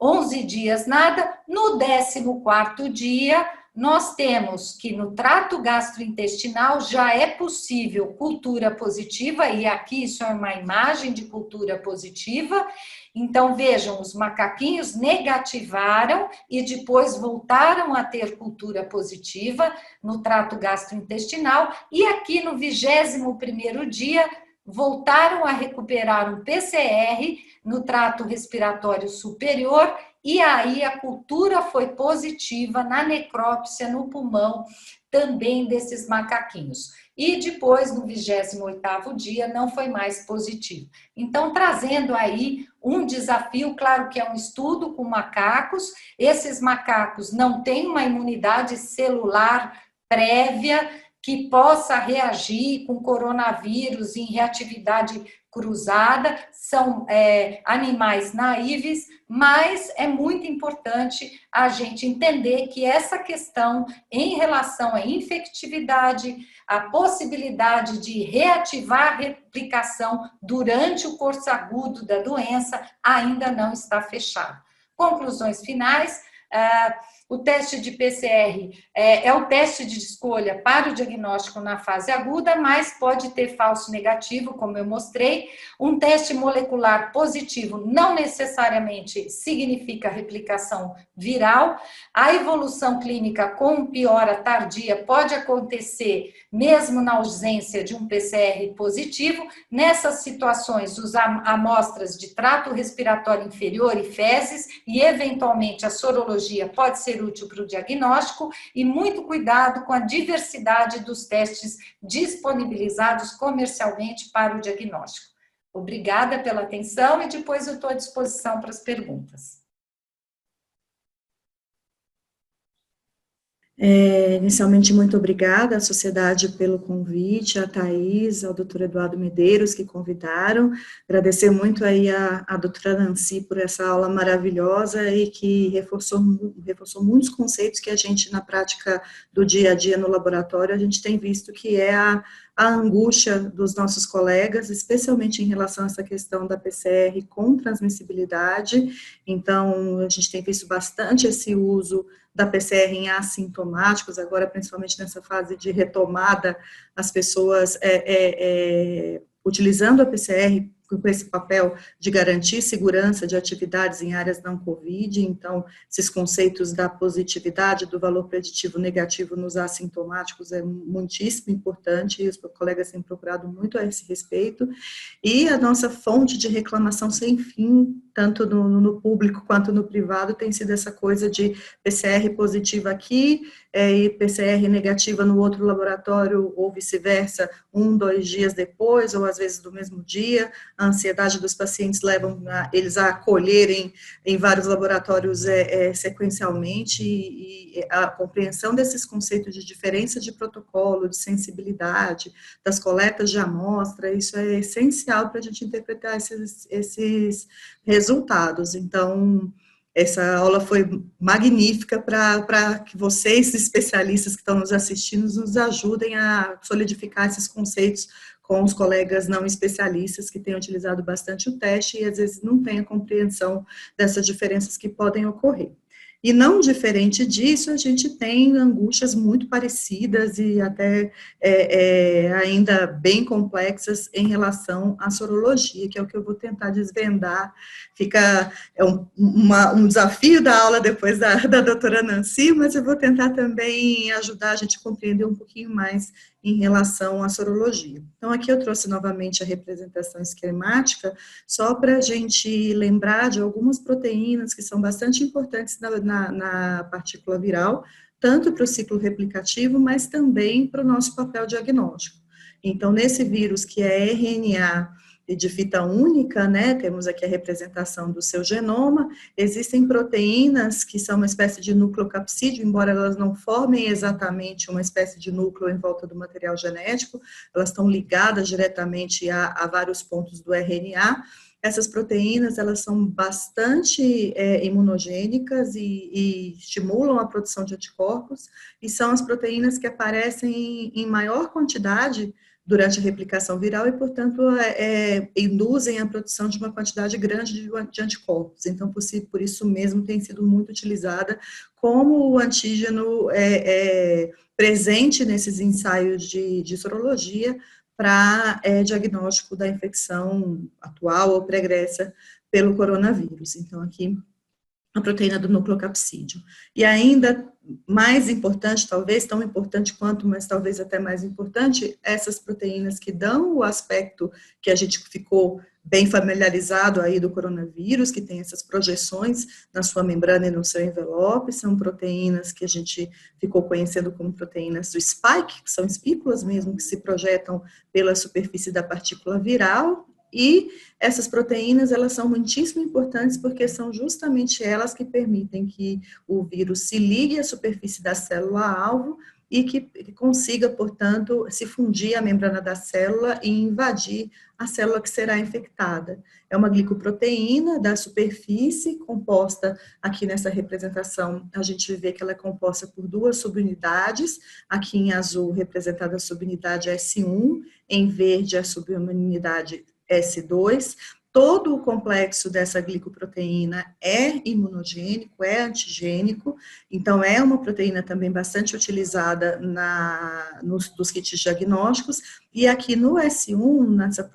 11 dias nada. No 14º dia, nós temos que no trato gastrointestinal já é possível cultura positiva, e aqui isso é uma imagem de cultura positiva. Então, vejam, os macaquinhos negativaram e depois voltaram a ter cultura positiva no trato gastrointestinal, e aqui no 21º dia voltaram a recuperar um PCR no trato respiratório superior, e aí a cultura foi positiva na necrópsia no pulmão também desses macaquinhos. E depois, no 28º dia, não foi mais positivo. Então, trazendo aí um desafio, claro que é um estudo com macacos, esses macacos não têm uma imunidade celular prévia que possa reagir com coronavírus em reatividade cruzada, são animais naíves, mas é muito importante a gente entender que essa questão em relação à infectividade, a possibilidade de reativar a replicação durante o curso agudo da doença ainda não está fechado. Conclusões finais. O teste de PCR é o teste de escolha para o diagnóstico na fase aguda, mas pode ter falso negativo, como eu mostrei. Um teste molecular positivo não necessariamente significa replicação viral. A evolução clínica com piora tardia pode acontecer mesmo na ausência de um PCR positivo. Nessas situações, usar amostras de trato respiratório inferior e fezes, e eventualmente a sorologia pode ser útil para o diagnóstico, e muito cuidado com a diversidade dos testes disponibilizados comercialmente para o diagnóstico. Obrigada pela atenção, e depois eu estou à disposição para as perguntas. Inicialmente, muito obrigada à sociedade pelo convite, a Thais, ao doutor Eduardo Medeiros, que convidaram. Agradecer muito aí a doutora Nancy por essa aula maravilhosa e que reforçou muitos conceitos que a gente, na prática do dia a dia no laboratório, a gente tem visto que é a angústia dos nossos colegas, especialmente em relação a essa questão da PCR com transmissibilidade. Então, a gente tem visto bastante esse uso da PCR em assintomáticos, agora principalmente nessa fase de retomada, as pessoas utilizando a PCR com esse papel de garantir segurança de atividades em áreas não Covid. Então, esses conceitos da positividade, do valor preditivo negativo nos assintomáticos é muitíssimo importante, e os colegas têm procurado muito a esse respeito, e a nossa fonte de reclamação sem fim, tanto no público quanto no privado, tem sido essa coisa de PCR positiva aqui, e PCR negativa no outro laboratório, ou vice-versa, 1, 2 dias depois, ou às vezes do mesmo dia. A ansiedade dos pacientes levam eles a acolherem em vários laboratórios sequencialmente, e a compreensão desses conceitos de diferença de protocolo, de sensibilidade, das coletas de amostra, isso é essencial para a gente interpretar esses resultados. Então, essa aula foi magnífica para que vocês, especialistas que estão nos assistindo, nos ajudem a solidificar esses conceitos com os colegas não especialistas que têm utilizado bastante o teste e às vezes não têm a compreensão dessas diferenças que podem ocorrer. E não diferente disso, a gente tem angústias muito parecidas e até ainda bem complexas em relação à sorologia, que é o que eu vou tentar desvendar. É um desafio da aula depois da doutora Nancy, mas eu vou tentar também ajudar a gente a compreender um pouquinho mais em relação à sorologia. Então, aqui eu trouxe novamente a representação esquemática, só para a gente lembrar de algumas proteínas que são bastante importantes na partícula viral, tanto para o ciclo replicativo, mas também para o nosso papel diagnóstico. Então, nesse vírus que é RNA de fita única, né, temos aqui a representação do seu genoma, existem proteínas que são uma espécie de nucleocapsídeo, embora elas não formem exatamente uma espécie de núcleo em volta do material genético, elas estão ligadas diretamente a vários pontos do RNA. Essas proteínas, elas são bastante imunogênicas e estimulam a produção de anticorpos, e são as proteínas que aparecem em maior quantidade durante a replicação viral e, portanto, induzem a produção de uma quantidade grande de anticorpos. Então, por isso mesmo, tem sido muito utilizada como o antígeno presente nesses ensaios de sorologia para diagnóstico da infecção atual ou pregressa pelo coronavírus. Então, aqui, a proteína do nucleocapsídeo. E ainda mais importante, talvez, tão importante quanto, mas talvez até mais importante, essas proteínas que dão o aspecto que a gente ficou bem familiarizado aí do coronavírus, que tem essas projeções na sua membrana e no seu envelope, são proteínas que a gente ficou conhecendo como proteínas do spike, que são espículas mesmo que se projetam pela superfície da partícula viral. E essas proteínas, elas são muitíssimo importantes porque são justamente elas que permitem que o vírus se ligue à superfície da célula-alvo e que consiga, portanto, se fundir à membrana da célula e invadir a célula que será infectada. É uma glicoproteína da superfície, composta, aqui nessa representação, a gente vê que ela é composta por duas subunidades, aqui em azul representada a subunidade S1, em verde a subunidade S2, todo o complexo dessa glicoproteína é imunogênico, é antigênico, então é uma proteína também bastante utilizada nos kits diagnósticos, e aqui no S1, nessa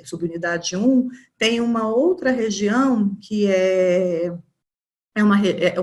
subunidade 1, tem uma outra região que é uma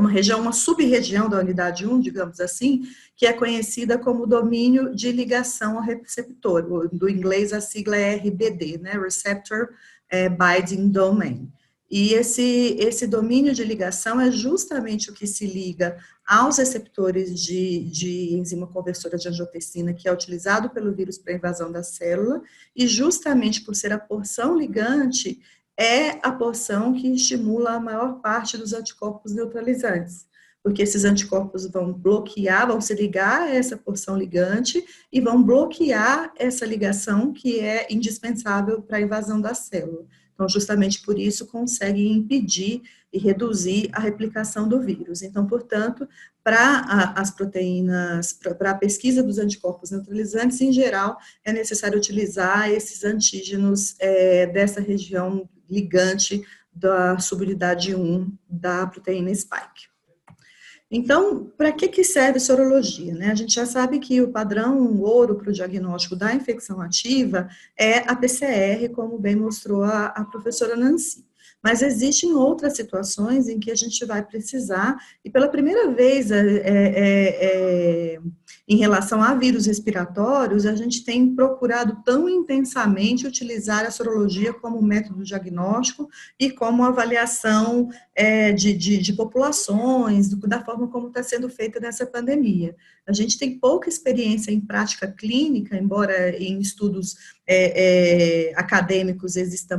região, uma sub-região da unidade 1, digamos assim, que é conhecida como domínio de ligação ao receptor. Do inglês, a sigla é RBD, né? Receptor Binding Domain. E esse domínio de ligação é justamente o que se liga aos receptores de enzima conversora de angiotensina, que é utilizado pelo vírus para invasão da célula, e justamente por ser a porção ligante, é a porção que estimula a maior parte dos anticorpos neutralizantes, porque esses anticorpos vão se ligar a essa porção ligante e vão bloquear essa ligação que é indispensável para a invasão da célula. Então, justamente por isso, consegue impedir e reduzir a replicação do vírus. Então, portanto, para as proteínas, para a pesquisa dos anticorpos neutralizantes, em geral, é necessário utilizar esses antígenos dessa região ligante da subunidade 1 da proteína spike. Então, para que serve sorologia, né? A gente já sabe que o padrão ouro para o diagnóstico da infecção ativa é a PCR, como bem mostrou a professora Nancy. Mas existem outras situações em que a gente vai precisar, e pela primeira vez em relação a vírus respiratórios, a gente tem procurado tão intensamente utilizar a sorologia como método diagnóstico e como avaliação de populações, da forma como está sendo feita nessa pandemia. A gente tem pouca experiência em prática clínica, embora em estudos acadêmicos exista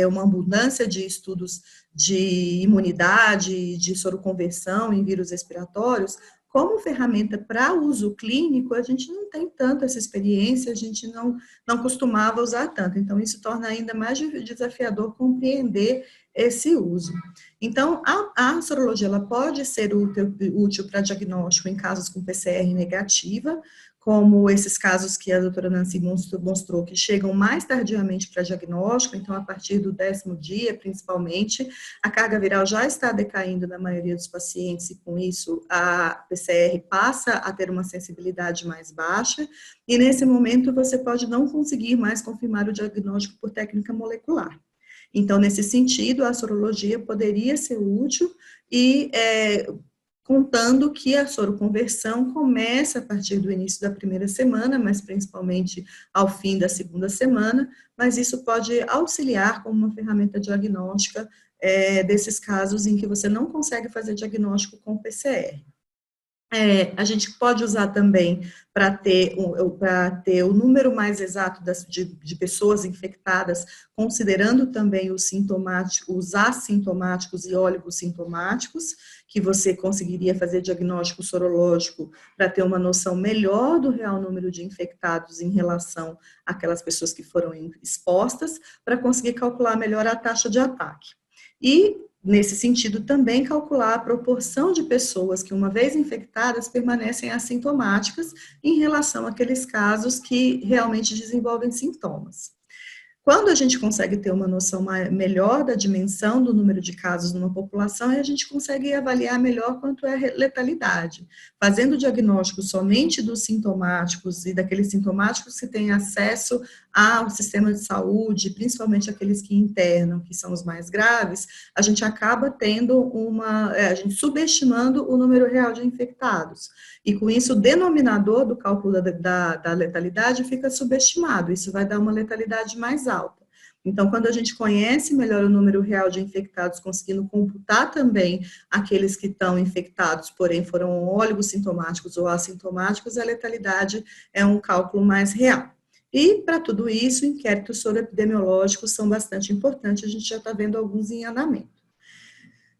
uma abundância de estudos de imunidade, de soroconversão em vírus respiratórios. Como ferramenta para uso clínico, a gente não tem tanto essa experiência, a gente não costumava usar tanto. Então, isso torna ainda mais desafiador compreender esse uso. Então, a sorologia ela pode ser útil para diagnóstico em casos com PCR negativa, como esses casos que a doutora Nancy mostrou, que chegam mais tardiamente para diagnóstico, então a partir do 10º dia, principalmente, a carga viral já está decaindo na maioria dos pacientes, e com isso a PCR passa a ter uma sensibilidade mais baixa, e nesse momento você pode não conseguir mais confirmar o diagnóstico por técnica molecular. Então, nesse sentido, a sorologia poderia ser útil e contando que a soroconversão começa a partir do início da primeira semana, mas principalmente ao fim da segunda semana, mas isso pode auxiliar como uma ferramenta diagnóstica desses casos em que você não consegue fazer diagnóstico com PCR. A gente pode usar também para ter o número mais exato de pessoas infectadas, considerando também os assintomáticos e oligossintomáticos, que você conseguiria fazer diagnóstico sorológico para ter uma noção melhor do real número de infectados em relação àquelas pessoas que foram expostas, para conseguir calcular melhor a taxa de ataque. E nesse sentido, também calcular a proporção de pessoas que, uma vez infectadas, permanecem assintomáticas em relação àqueles casos que realmente desenvolvem sintomas. Quando a gente consegue ter uma noção melhor da dimensão do número de casos numa população, a gente consegue avaliar melhor quanto é a letalidade. Fazendo o diagnóstico somente dos sintomáticos e daqueles sintomáticos que têm acesso ao sistema de saúde, principalmente aqueles que internam, que são os mais graves, a gente acaba tendo a gente subestimando o número real de infectados. E com isso, o denominador do cálculo da letalidade fica subestimado. Isso vai dar uma letalidade mais alta. Então, quando a gente conhece melhor o número real de infectados, conseguindo computar também aqueles que estão infectados, porém foram oligossintomáticos ou assintomáticos, a letalidade é um cálculo mais real. E, para tudo isso, inquéritos soroepidemiológicos são bastante importantes, a gente já está vendo alguns em andamento.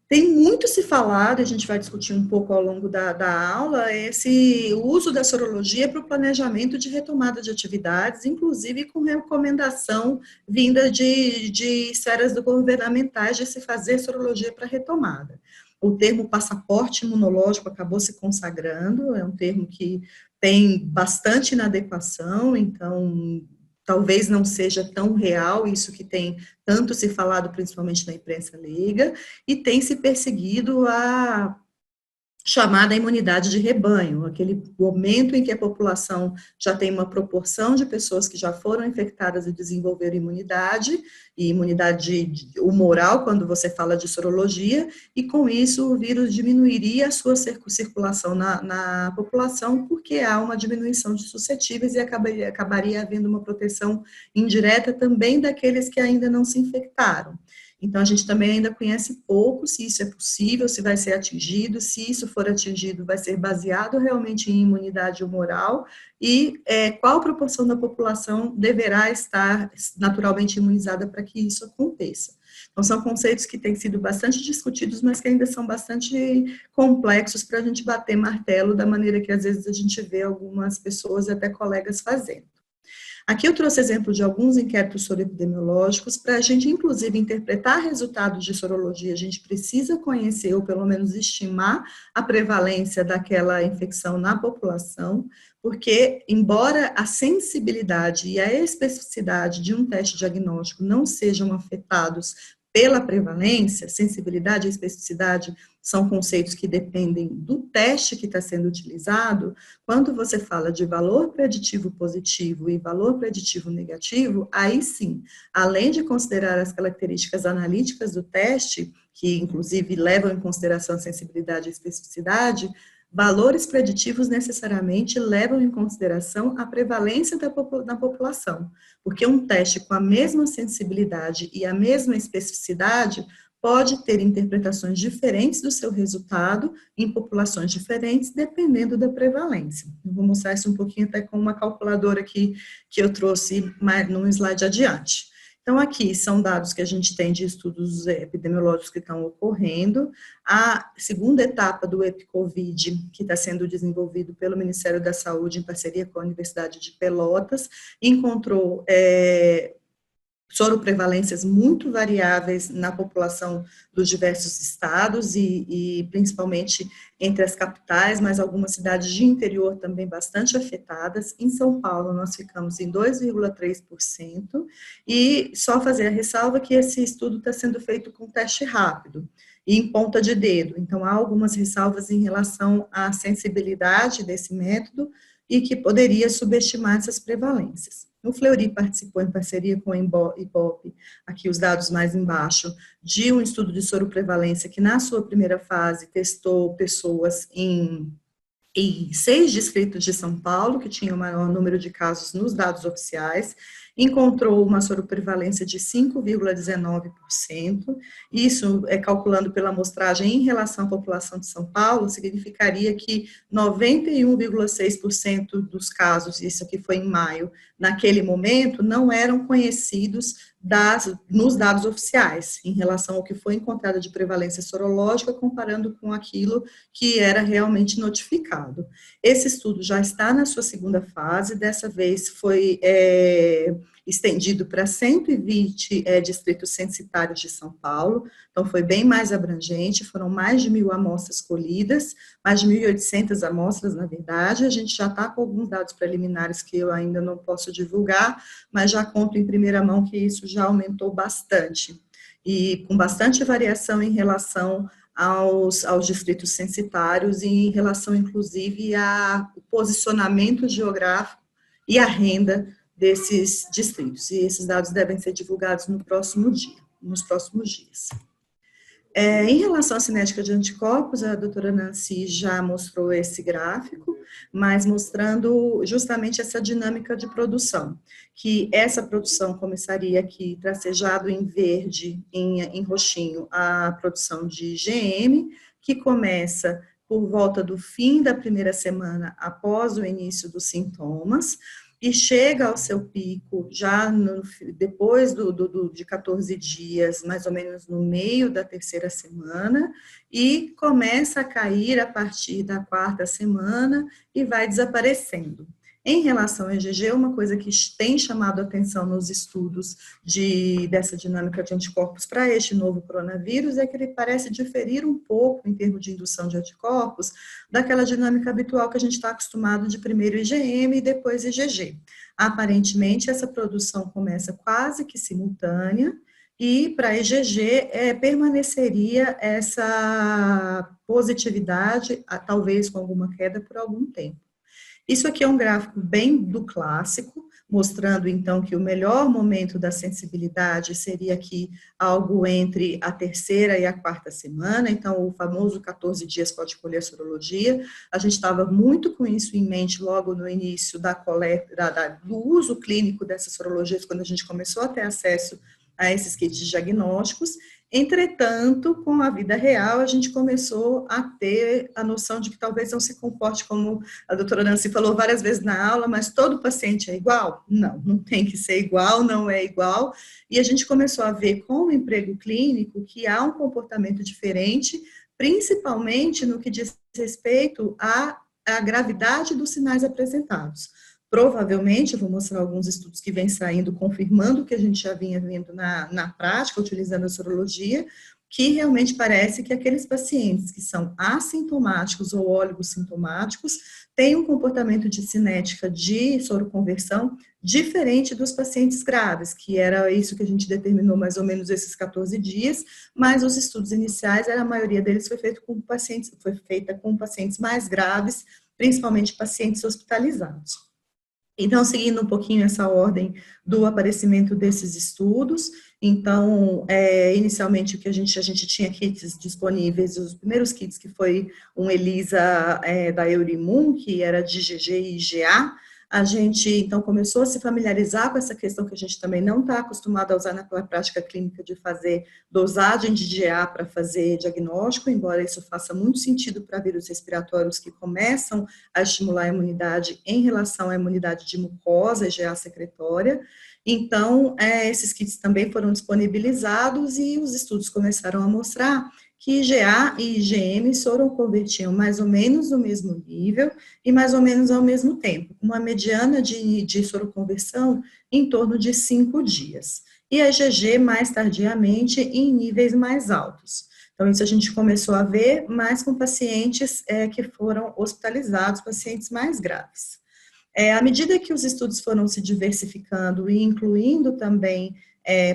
Tem muito se falado, a gente vai discutir um pouco ao longo da aula, esse uso da sorologia para o planejamento de retomada de atividades, inclusive com recomendação vinda de esferas governamentais de se fazer sorologia para retomada. O termo passaporte imunológico acabou se consagrando, é um termo que tem bastante inadequação, então talvez não seja tão real isso que tem tanto se falado, principalmente na imprensa leiga, e tem se perseguido a chamada imunidade de rebanho, aquele momento em que a população já tem uma proporção de pessoas que já foram infectadas e desenvolveram imunidade, e imunidade humoral, quando você fala de sorologia, e com isso o vírus diminuiria a sua circulação na população, porque há uma diminuição de suscetíveis e acabaria havendo uma proteção indireta também daqueles que ainda não se infectaram. Então, a gente também ainda conhece pouco se isso é possível, se vai ser atingido, se isso for atingido, vai ser baseado realmente em imunidade humoral e qual proporção da população deverá estar naturalmente imunizada para que isso aconteça. Então, são conceitos que têm sido bastante discutidos, mas que ainda são bastante complexos para a gente bater martelo da maneira que, às vezes, a gente vê algumas pessoas, até colegas, fazendo. Aqui eu trouxe exemplo de alguns inquéritos soroepidemiológicos. Para a gente, inclusive, interpretar resultados de sorologia, a gente precisa conhecer, ou pelo menos estimar, a prevalência daquela infecção na população, porque, embora a sensibilidade e a especificidade de um teste diagnóstico não sejam afetados pela prevalência, sensibilidade e especificidade são conceitos que dependem do teste que está sendo utilizado. Quando você fala de valor preditivo positivo e valor preditivo negativo, aí sim, além de considerar as características analíticas do teste, que inclusive levam em consideração a sensibilidade e especificidade, valores preditivos necessariamente levam em consideração a prevalência da população, porque um teste com a mesma sensibilidade e a mesma especificidade pode ter interpretações diferentes do seu resultado em populações diferentes, dependendo da prevalência. Eu vou mostrar isso um pouquinho até com uma calculadora aqui que eu trouxe num slide adiante. Então, aqui são dados que a gente tem de estudos epidemiológicos que estão ocorrendo. A segunda etapa do EpiCovid, que está sendo desenvolvido pelo Ministério da Saúde, em parceria com a Universidade de Pelotas, encontrou soroprevalências muito variáveis na população dos diversos estados e principalmente entre as capitais, mas algumas cidades de interior também bastante afetadas. Em São Paulo, nós ficamos em 2,3%, e só fazer a ressalva que esse estudo está sendo feito com teste rápido e em ponta de dedo. Então, há algumas ressalvas em relação à sensibilidade desse método e que poderia subestimar essas prevalências. O Fleury participou em parceria com o IBOP, aqui os dados mais embaixo, de um estudo de soroprevalência que na sua primeira fase testou pessoas em 6 distritos de São Paulo, que tinham o maior número de casos nos dados oficiais, encontrou uma soroprevalência de 5,19%, isso calculando pela amostragem em relação à população de São Paulo, significaria que 91,6% dos casos, isso aqui foi em maio, naquele momento, não eram conhecidos nos dados oficiais, em relação ao que foi encontrado de prevalência sorológica, comparando com aquilo que era realmente notificado. Esse estudo já está na sua segunda fase, dessa vez foi estendido para 120 distritos censitários de São Paulo, então foi bem mais abrangente, foram mais de 1.000 amostras colhidas, mais de 1.800 amostras, na verdade. A gente já está com alguns dados preliminares que eu ainda não posso divulgar, mas já conto em primeira mão que isso já aumentou bastante, e com bastante variação em relação aos distritos censitários, e em relação, inclusive, ao posicionamento geográfico e a renda desses distritos, e esses dados devem ser divulgados nos próximos dias. Em relação à cinética de anticorpos, a doutora Nancy já mostrou esse gráfico, mas mostrando justamente essa dinâmica de produção, que essa produção começaria aqui, tracejado em verde, em roxinho, a produção de IgM, que começa por volta do fim da primeira semana após o início dos sintomas, e chega ao seu pico já depois de 14 dias, mais ou menos no meio da terceira semana, e começa a cair a partir da quarta semana e vai desaparecendo. Em relação ao IgG, uma coisa que tem chamado a atenção nos estudos dessa dinâmica de anticorpos para este novo coronavírus é que ele parece diferir um pouco, em termos de indução de anticorpos, daquela dinâmica habitual que a gente está acostumado de primeiro IgM e depois IgG. Aparentemente, essa produção começa quase que simultânea, e para IgG permaneceria essa positividade, talvez com alguma queda por algum tempo. Isso aqui é um gráfico bem do clássico, mostrando então que o melhor momento da sensibilidade seria aqui algo entre a terceira e a quarta semana, então o famoso 14 dias pode colher a sorologia. A gente estava muito com isso em mente logo no início da coleta, do uso clínico dessas sorologias, quando a gente começou a ter acesso a esses kits diagnósticos. Entretanto, com a vida real, a gente começou a ter a noção de que talvez não se comporte como a doutora Nancy falou várias vezes na aula, mas todo paciente é igual? Não, não tem que ser igual, não é igual, e a gente começou a ver com o emprego clínico que há um comportamento diferente, principalmente no que diz respeito à gravidade dos sinais apresentados. Provavelmente, eu vou mostrar alguns estudos que vêm saindo, confirmando o que a gente já vinha vendo na prática, utilizando a sorologia, que realmente parece que aqueles pacientes que são assintomáticos ou oligossintomáticos têm um comportamento de cinética de soroconversão diferente dos pacientes graves, que era isso que a gente determinou mais ou menos esses 14 dias, mas os estudos iniciais, a maioria deles foi feita com pacientes mais graves, principalmente pacientes hospitalizados. Então, seguindo um pouquinho essa ordem do aparecimento desses estudos, então, inicialmente, o que a gente tinha kits disponíveis, os primeiros kits que foi um ELISA da Eurimum, que era de IgG e IgA, a gente, então, começou a se familiarizar com essa questão que a gente também não está acostumado a usar na prática clínica de fazer dosagem de IgA para fazer diagnóstico, embora isso faça muito sentido para vírus respiratórios que começam a estimular a imunidade em relação à imunidade de mucosa, IgA secretória. Então, esses kits também foram disponibilizados e os estudos começaram a mostrar que IgA e IgM soroconvertiam mais ou menos no mesmo nível e mais ou menos ao mesmo tempo, com uma mediana de soroconversão em torno de 5 dias. e a IgG mais tardiamente em níveis mais altos. Então, isso a gente começou a ver mais com pacientes que foram hospitalizados, pacientes mais graves. À medida que os estudos foram se diversificando e incluindo também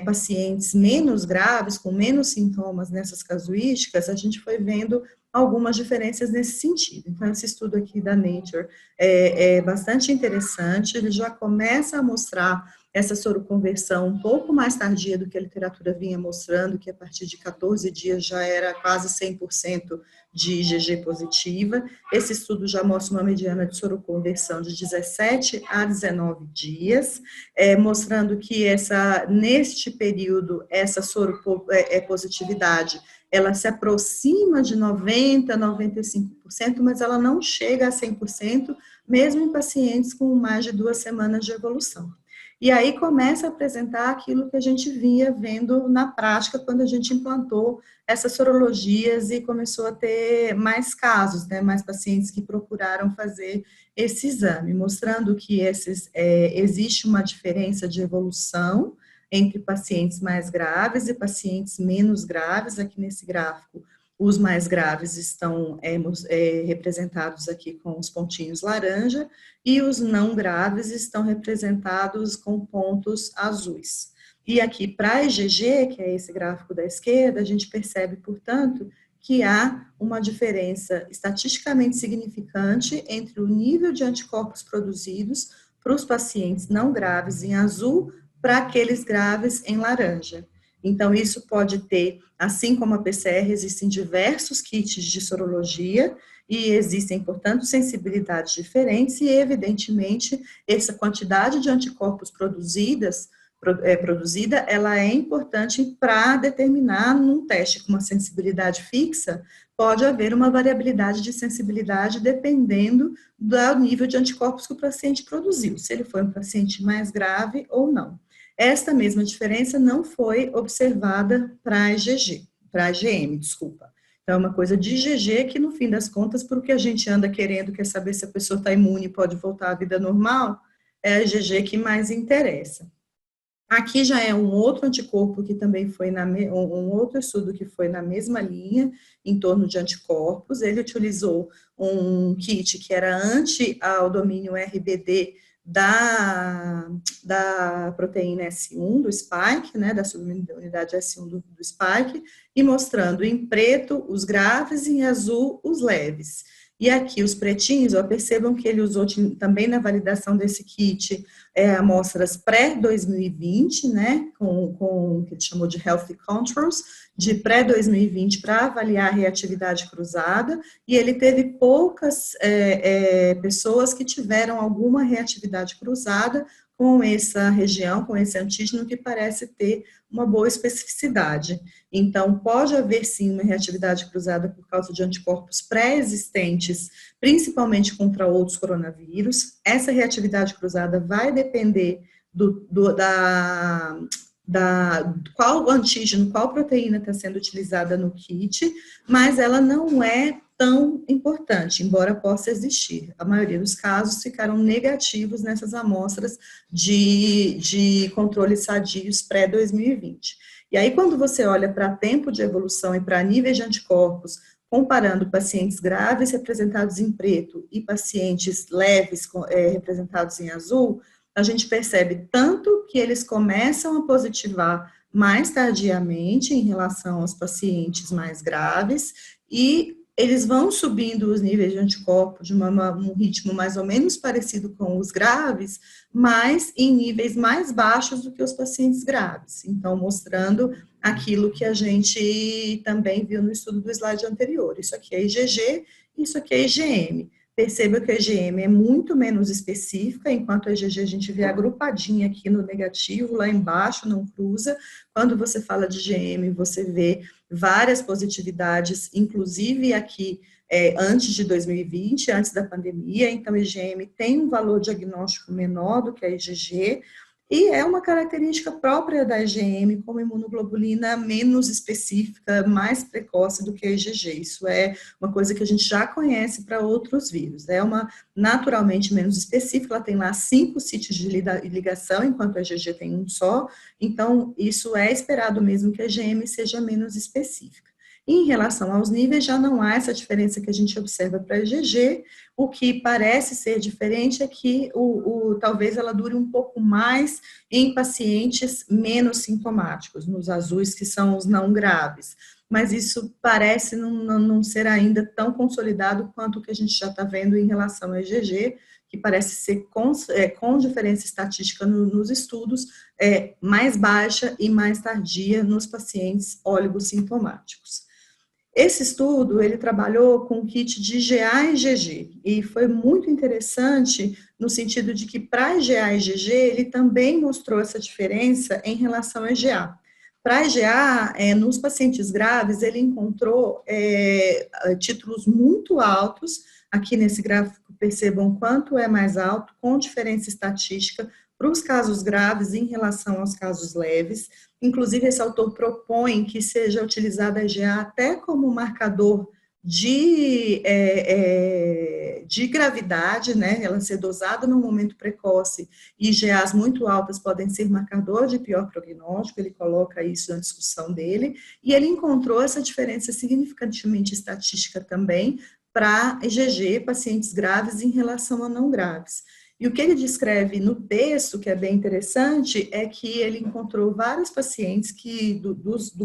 pacientes menos graves, com menos sintomas nessas casuísticas, a gente foi vendo algumas diferenças nesse sentido. Então, esse estudo aqui da Nature é bastante interessante, ele já começa a mostrar essa soroconversão um pouco mais tardia do que a literatura vinha mostrando, que a partir de 14 dias já era quase 100% de IgG positiva. Esse estudo já mostra uma mediana de soroconversão de 17 a 19 dias, mostrando que neste período, essa soropositividade, ela se aproxima de 90%, 95%, mas ela não chega a 100%, mesmo em pacientes com mais de 2 semanas de evolução. E aí começa a apresentar aquilo que a gente vinha vendo na prática quando a gente implantou essas sorologias e começou a ter mais casos, né, mais pacientes que procuraram fazer esse exame, mostrando que existe uma diferença de evolução entre pacientes mais graves e pacientes menos graves. Aqui nesse gráfico, os mais graves estão representados aqui com os pontinhos laranja, e os não graves estão representados com pontos azuis. E aqui para a IgG, que é esse gráfico da esquerda, a gente percebe, portanto, que há uma diferença estatisticamente significante entre o nível de anticorpos produzidos para os pacientes não graves em azul, para aqueles graves em laranja. Então, isso pode ter, assim como a PCR, existem diversos kits de sorologia e existem, portanto, sensibilidades diferentes e, evidentemente, essa quantidade de anticorpos produzida, ela é importante para determinar num teste com uma sensibilidade fixa, pode haver uma variabilidade de sensibilidade dependendo do nível de anticorpos que o paciente produziu, se ele foi um paciente mais grave ou não. Esta mesma diferença não foi observada para a IgG, para a IgM, desculpa. Então, é uma coisa de IgG que, no fim das contas, por que a gente anda querendo, quer saber se a pessoa está imune e pode voltar à vida normal, é a IgG que mais interessa. Aqui já é um outro anticorpo que também foi um outro estudo que foi na mesma linha, em torno de anticorpos. Ele utilizou um kit que era anti ao domínio RBD da proteína S1 do spike, né, da subunidade S1 do spike, e mostrando em preto os graves e em azul os leves. E aqui os pretinhos, percebam que ele usou também na validação desse kit amostras pré-2020, né, com o que ele chamou de Healthy Controls, de pré-2020 para avaliar a reatividade cruzada, e ele teve poucas pessoas que tiveram alguma reatividade cruzada com essa região, com esse antígeno que parece ter uma boa especificidade. Então, pode haver sim uma reatividade cruzada por causa de anticorpos pré-existentes, principalmente contra outros coronavírus. Essa reatividade cruzada vai depender qual antígeno, qual proteína está sendo utilizada no kit, mas ela não é tão importante, embora possa existir. A maioria dos casos ficaram negativos nessas amostras de controles sadios pré-2020. E aí, quando você olha para tempo de evolução e para níveis de anticorpos, comparando pacientes graves representados em preto e pacientes leves representados em azul, a gente percebe tanto que eles começam a positivar mais tardiamente em relação aos pacientes mais graves, e eles vão subindo os níveis de anticorpos de um ritmo mais ou menos parecido com os graves, mas em níveis mais baixos do que os pacientes graves. Então, mostrando aquilo que a gente também viu no estudo do slide anterior. Isso aqui é IgG, isso aqui é IgM. Perceba que a IgM é muito menos específica, enquanto a IgG a gente vê agrupadinha aqui no negativo, lá embaixo não cruza. Quando você fala de IgM, você vê várias positividades, inclusive aqui antes de 2020, antes da pandemia. Então, a IgM tem um valor diagnóstico menor do que a IgG, E é uma característica própria da IgM, como imunoglobulina menos específica, mais precoce do que a IgG. Isso é uma coisa que a gente já conhece para outros vírus. É uma naturalmente menos específica, ela tem lá 5 sítios de ligação, enquanto a IgG tem um só. Então, isso é esperado mesmo que a IgM seja menos específica. Em relação aos níveis, já não há essa diferença que a gente observa para a IgG. O que parece ser diferente é que talvez ela dure um pouco mais em pacientes menos sintomáticos, nos azuis, que são os não graves. Mas isso parece não ser ainda tão consolidado quanto o que a gente já está vendo em relação à IgG, que parece ser com diferença estatística nos estudos, mais baixa e mais tardia nos pacientes oligossintomáticos. Esse estudo, ele trabalhou com kit de IgA e IgG, e foi muito interessante no sentido de que para IgA e IgG, ele também mostrou essa diferença em relação a IgA. Para IgA, nos pacientes graves, ele encontrou títulos muito altos, aqui nesse gráfico percebam quanto é mais alto, com diferença estatística, para os casos graves em relação aos casos leves. Inclusive, esse autor propõe que seja utilizada a IgA até como marcador de gravidade, né, ela ser dosada no momento precoce, e IgAs muito altas podem ser marcador de pior prognóstico, ele coloca isso na discussão dele, e ele encontrou essa diferença significativamente estatística também para IgG, pacientes graves em relação a não graves. E o que ele descreve no texto, que é bem interessante, é que ele encontrou vários pacientes do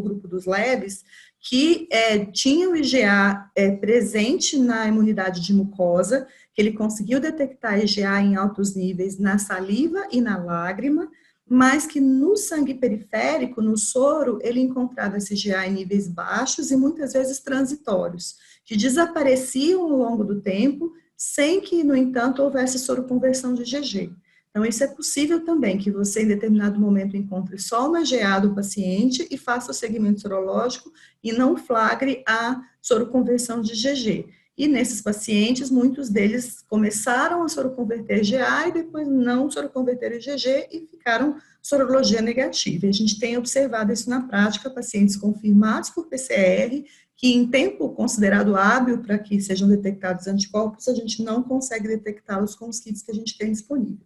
grupo dos leves que tinham IgA presente na imunidade de mucosa, que ele conseguiu detectar IgA em altos níveis na saliva e na lágrima, mas que no sangue periférico, no soro, ele encontrava esse IgA em níveis baixos e muitas vezes transitórios, que desapareciam ao longo do tempo, sem que, no entanto, houvesse soroconversão de IgG. Então, isso é possível também, que você, em determinado momento, encontre só uma IgA do paciente e faça o segmento sorológico e não flagre a soroconversão de IgG. E nesses pacientes, muitos deles começaram a soroconverter IgA e depois não soroconverteram IgG e ficaram sorologia negativa. E a gente tem observado isso na prática, pacientes confirmados por PCR, que em tempo considerado hábil para que sejam detectados anticorpos, a gente não consegue detectá-los com os kits que a gente tem disponível.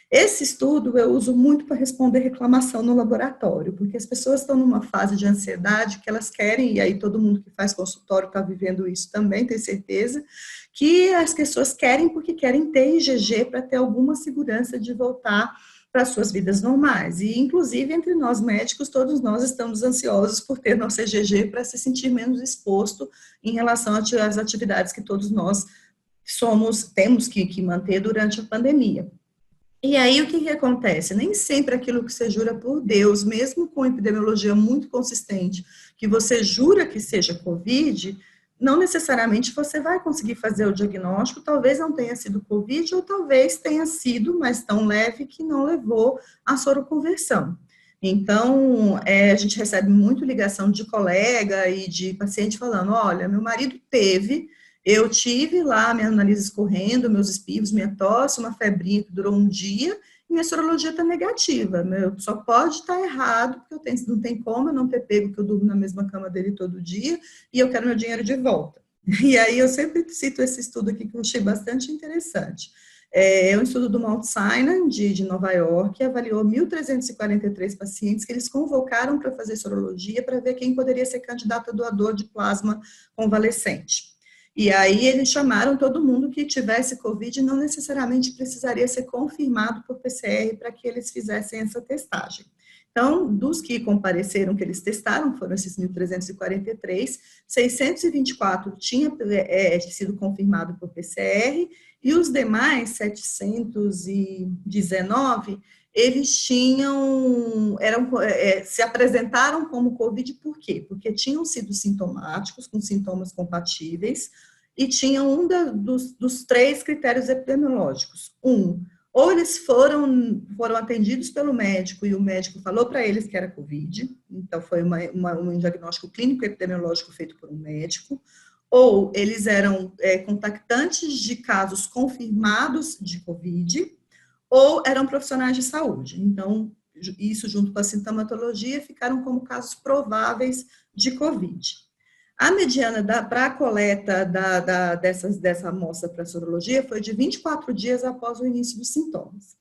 Esse estudo eu uso muito para responder reclamação no laboratório, porque as pessoas estão numa fase de ansiedade que elas querem, e aí todo mundo que faz consultório está vivendo isso também, tem certeza, que as pessoas querem porque querem ter IgG para ter alguma segurança de voltar para suas vidas normais, e inclusive entre nós médicos, todos nós estamos ansiosos por ter nosso IgG para se sentir menos exposto em relação às atividades que todos nós temos que manter durante a pandemia. E aí o que acontece? Nem sempre aquilo que você jura por Deus, mesmo com epidemiologia muito consistente, que você jura que seja Covid, não necessariamente você vai conseguir fazer o diagnóstico, talvez não tenha sido Covid, ou talvez tenha sido, mas tão leve que não levou à soroconversão. Então, a gente recebe muito ligação de colega e de paciente falando, olha, meu marido teve, eu tive lá minha nariz escorrendo, meus espirros, minha tosse, uma febrinha que durou um dia, e minha sorologia está negativa. Só pode estar errado, porque não tem como eu não ter pego que eu durmo na mesma cama dele todo dia, e eu quero meu dinheiro de volta. E aí eu sempre cito esse estudo aqui que eu achei bastante interessante. É um estudo do Mount Sinai, de Nova York, que avaliou 1.343 pacientes que eles convocaram para fazer sorologia para ver quem poderia ser candidato a doador de plasma convalescente. E aí eles chamaram todo mundo que tivesse Covid, não necessariamente precisaria ser confirmado por PCR para que eles fizessem essa testagem. Então, dos que compareceram, que eles testaram, foram esses 1.343, 624 tinha sido confirmado por PCR, e os demais, 719, eles se apresentaram como Covid, por quê? Porque tinham sido sintomáticos, com sintomas compatíveis, e tinham dos 3 critérios epidemiológicos. Ou eles foram atendidos pelo médico, e o médico falou para eles que era Covid, então foi um diagnóstico clínico epidemiológico feito por um médico, ou eles eram contactantes de casos confirmados de Covid, ou eram profissionais de saúde. Então, isso junto com a sintomatologia ficaram como casos prováveis de COVID. A mediana para a coleta dessa amostra para sorologia foi de 24 dias após o início dos sintomas.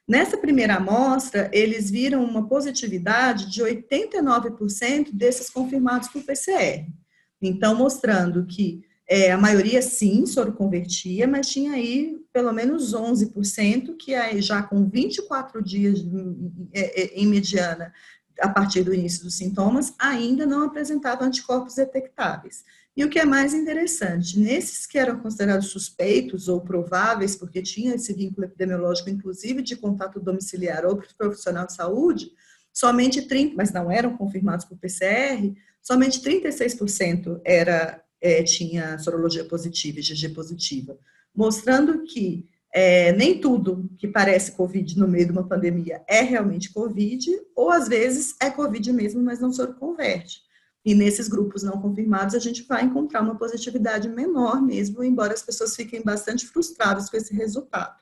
Nessa primeira amostra, eles viram uma positividade de 89% desses confirmados por PCR. Então, mostrando que a maioria, sim, soroconvertia, mas tinha aí pelo menos 11% que aí, já com 24 dias em mediana, a partir do início dos sintomas, ainda não apresentava anticorpos detectáveis. E o que é mais interessante, nesses que eram considerados suspeitos ou prováveis, porque tinha esse vínculo epidemiológico, inclusive de contato domiciliar ou profissional de saúde, somente 30%, mas não eram confirmados por PCR, somente 36% tinha sorologia positiva, IgG positiva, mostrando que nem tudo que parece Covid no meio de uma pandemia é realmente Covid, ou às vezes é Covid mesmo, mas não soroconverte. E nesses grupos não confirmados, a gente vai encontrar uma positividade menor mesmo, embora as pessoas fiquem bastante frustradas com esse resultado.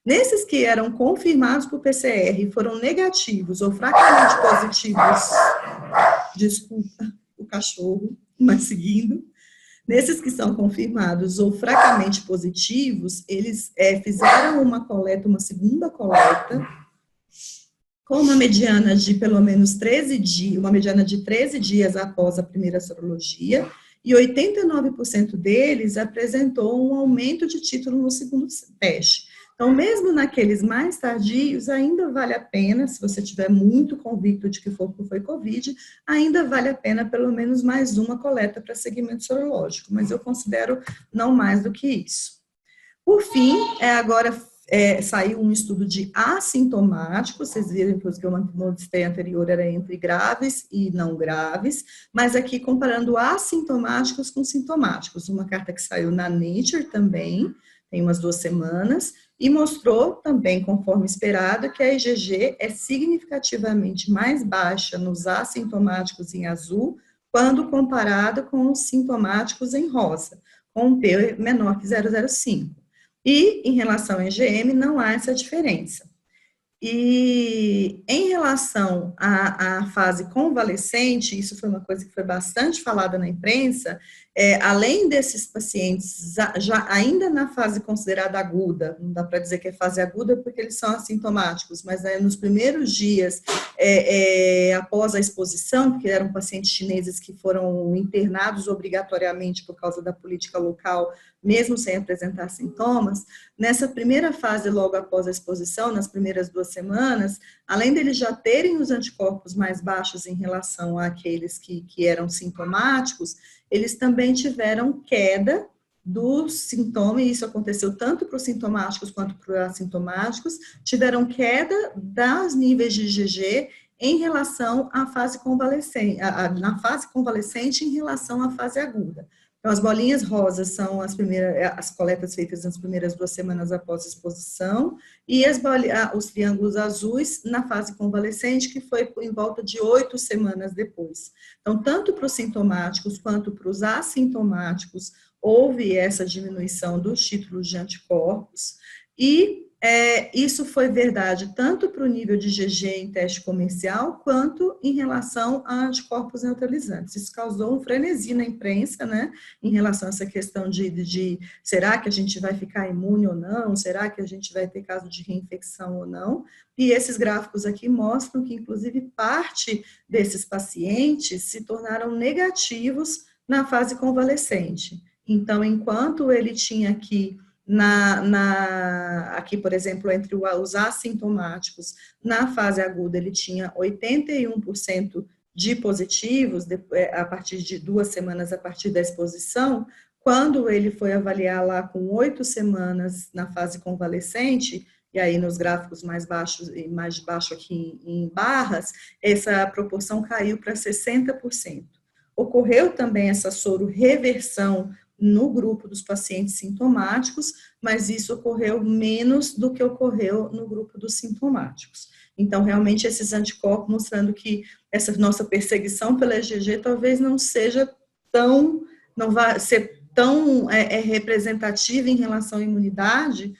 Nesses que eram confirmados por PCR e foram negativos ou fracamente positivos, desculpa o cachorro, mas seguindo, nesses que são confirmados ou fracamente positivos, eles fizeram uma segunda coleta, com uma mediana de pelo menos 13 dias, uma mediana de 13 dias após a primeira sorologia, e 89% deles apresentou um aumento de título no segundo teste. Então, mesmo naqueles mais tardios, ainda vale a pena, se você estiver muito convicto de que foi COVID, ainda vale a pena pelo menos mais uma coleta para segmento sorológico, mas eu considero não mais do que isso. Por fim, agora saiu um estudo de assintomáticos, vocês viram que os que eu mostrei anterior era entre graves e não graves, mas aqui comparando assintomáticos com sintomáticos, uma carta que saiu na Nature também, tem umas 2 semanas, e mostrou também, conforme esperado, que a IgG é significativamente mais baixa nos assintomáticos em azul, quando comparado com os sintomáticos em rosa, com um P menor que 0,05. E, em relação ao IgM, não há essa diferença. E, em relação à fase convalescente, isso foi uma coisa que foi bastante falada na imprensa, além desses pacientes, já ainda na fase considerada aguda, não dá para dizer que é fase aguda porque eles são assintomáticos, mas nos primeiros dias após a exposição, porque eram pacientes chineses que foram internados obrigatoriamente por causa da política local, mesmo sem apresentar sintomas, nessa primeira fase, logo após a exposição, nas primeiras 2 semanas, além deles já terem os anticorpos mais baixos em relação àqueles que eram sintomáticos, eles também tiveram queda do sintoma, e isso aconteceu tanto para os sintomáticos quanto para os assintomáticos, tiveram queda dos níveis de IgG em relação à fase convalescente, na fase convalescente em relação à fase aguda. Então, as bolinhas rosas são as coletas feitas nas primeiras 2 semanas após a exposição, e os triângulos azuis na fase convalescente, que foi em volta de 8 semanas depois. Então, tanto para os sintomáticos quanto para os assintomáticos, houve essa diminuição dos títulos de anticorpos, e isso foi verdade tanto para o nível de IgG em teste comercial, quanto em relação a anticorpos neutralizantes. Isso causou um frenesi na imprensa, né, em relação a essa questão de será que a gente vai ficar imune ou não, será que a gente vai ter caso de reinfecção ou não, e esses gráficos aqui mostram que, inclusive, parte desses pacientes se tornaram negativos na fase convalescente. Então, enquanto ele tinha aqui, aqui, por exemplo, entre os assintomáticos, na fase aguda, ele tinha 81% de positivos, a partir de 2 semanas, a partir da exposição. Quando ele foi avaliar lá com 8 semanas na fase convalescente, e aí nos gráficos mais baixos, e mais baixo aqui em barras, essa proporção caiu para 60%. Ocorreu também essa soro-reversão no grupo dos pacientes sintomáticos, mas isso ocorreu menos do que ocorreu no grupo dos sintomáticos. Então, realmente, esses anticorpos mostrando que essa nossa perseguição pela IgG talvez não seja não vai ser tão representativa em relação à imunidade,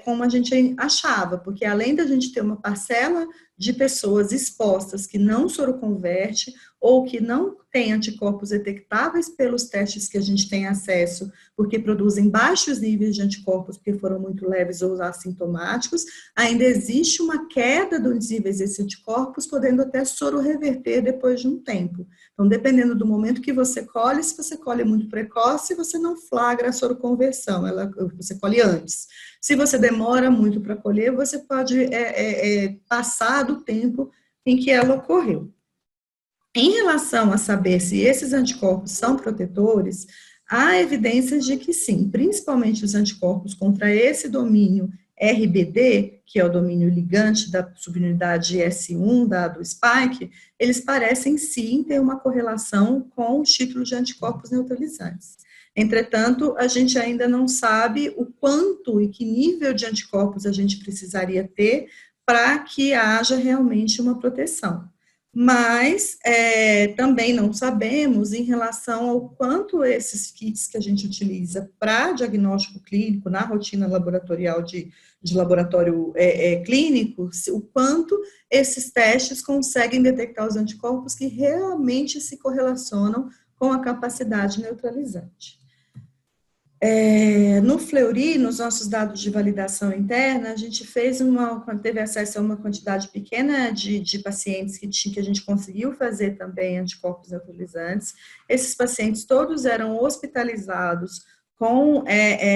como a gente achava, porque além da gente ter uma parcela de pessoas expostas que não soroconverte ou que não tem anticorpos detectáveis pelos testes que a gente tem acesso, porque produzem baixos níveis de anticorpos, porque foram muito leves ou assintomáticos, ainda existe uma queda dos níveis desses anticorpos, podendo até sororeverter depois de um tempo. Então, dependendo do momento que você colhe, se você colhe muito precoce, você não flagra a soroconversão, você colhe antes. Se você demora muito para colher, você pode passar do tempo em que ela ocorreu. Em relação a saber se esses anticorpos são protetores, há evidências de que sim, principalmente os anticorpos contra esse domínio RBD, que é o domínio ligante da subunidade S1 do spike, eles parecem sim ter uma correlação com os títulos de anticorpos neutralizantes. Entretanto, a gente ainda não sabe o quanto e que nível de anticorpos a gente precisaria ter para que haja realmente uma proteção. Mas também não sabemos em relação ao quanto esses kits que a gente utiliza para diagnóstico clínico, na rotina laboratorial de laboratório clínico, o quanto esses testes conseguem detectar os anticorpos que realmente se correlacionam com a capacidade neutralizante. No Fleury, nos nossos dados de validação interna, a gente teve acesso a uma quantidade pequena de pacientes que a gente conseguiu fazer também anticorpos neutralizantes. Esses pacientes todos eram hospitalizados com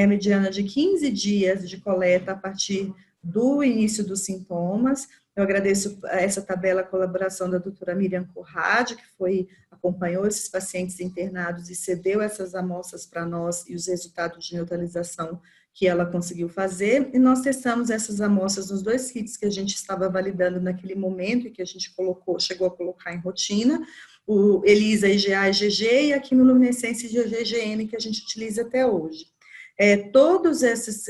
mediana de 15 dias de coleta a partir do início dos sintomas. Eu agradeço essa tabela, a colaboração da doutora Miriam Corrade, que acompanhou esses pacientes internados e cedeu essas amostras para nós e os resultados de neutralização que ela conseguiu fazer. E nós testamos essas amostras nos 2 kits que a gente estava validando naquele momento e que a gente chegou a colocar em rotina, o ELISA IgA e IgG e a quimiluminescência IgG-IgM que a gente utiliza até hoje. Todos esses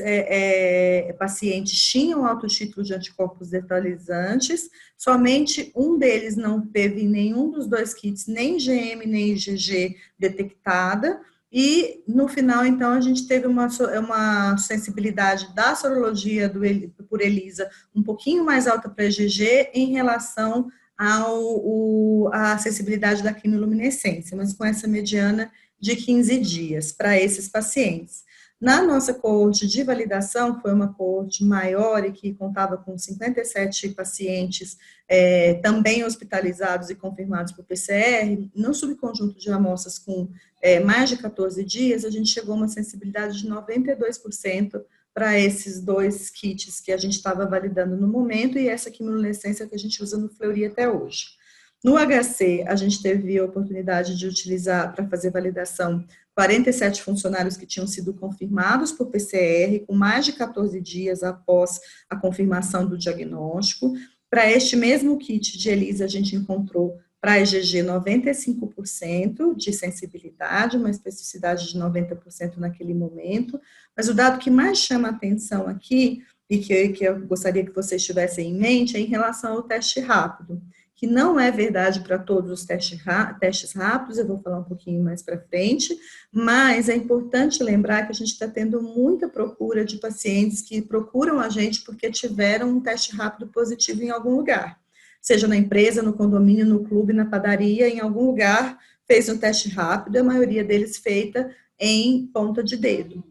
pacientes tinham alto título de anticorpos neutralizantes, somente um deles não teve nenhum dos 2 kits, nem IgM nem IgG detectada, e no final, então, a gente teve uma sensibilidade da sorologia por ELISA um pouquinho mais alta para IgG em relação à sensibilidade da quimiluminescência, mas com essa mediana de 15 dias para esses pacientes. Na nossa coorte de validação, que foi uma coorte maior e que contava com 57 pacientes também hospitalizados e confirmados por PCR, no subconjunto de amostras com mais de 14 dias, a gente chegou a uma sensibilidade de 92% para esses 2 kits que a gente estava validando no momento e essa quimiluminescência que a gente usa no Fleury até hoje. No HC, a gente teve a oportunidade de utilizar, para fazer validação, 47 funcionários que tinham sido confirmados por PCR, com mais de 14 dias após a confirmação do diagnóstico. Para este mesmo kit de ELISA, a gente encontrou para IgG 95% de sensibilidade, uma especificidade de 90% naquele momento. Mas o dado que mais chama a atenção aqui, e que eu gostaria que vocês tivessem em mente, é em relação ao teste rápido, que não é verdade para todos os testes rápidos, eu vou falar um pouquinho mais para frente, mas é importante lembrar que a gente está tendo muita procura de pacientes que procuram a gente porque tiveram um teste rápido positivo em algum lugar, seja na empresa, no condomínio, no clube, na padaria, em algum lugar fez um teste rápido, a maioria deles feita em ponta de dedo.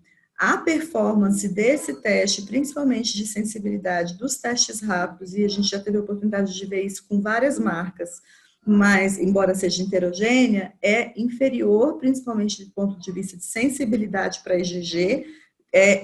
A performance desse teste, principalmente de sensibilidade dos testes rápidos, e a gente já teve a oportunidade de ver isso com várias marcas, mas, embora seja heterogênea, é inferior, principalmente do ponto de vista de sensibilidade para IgG,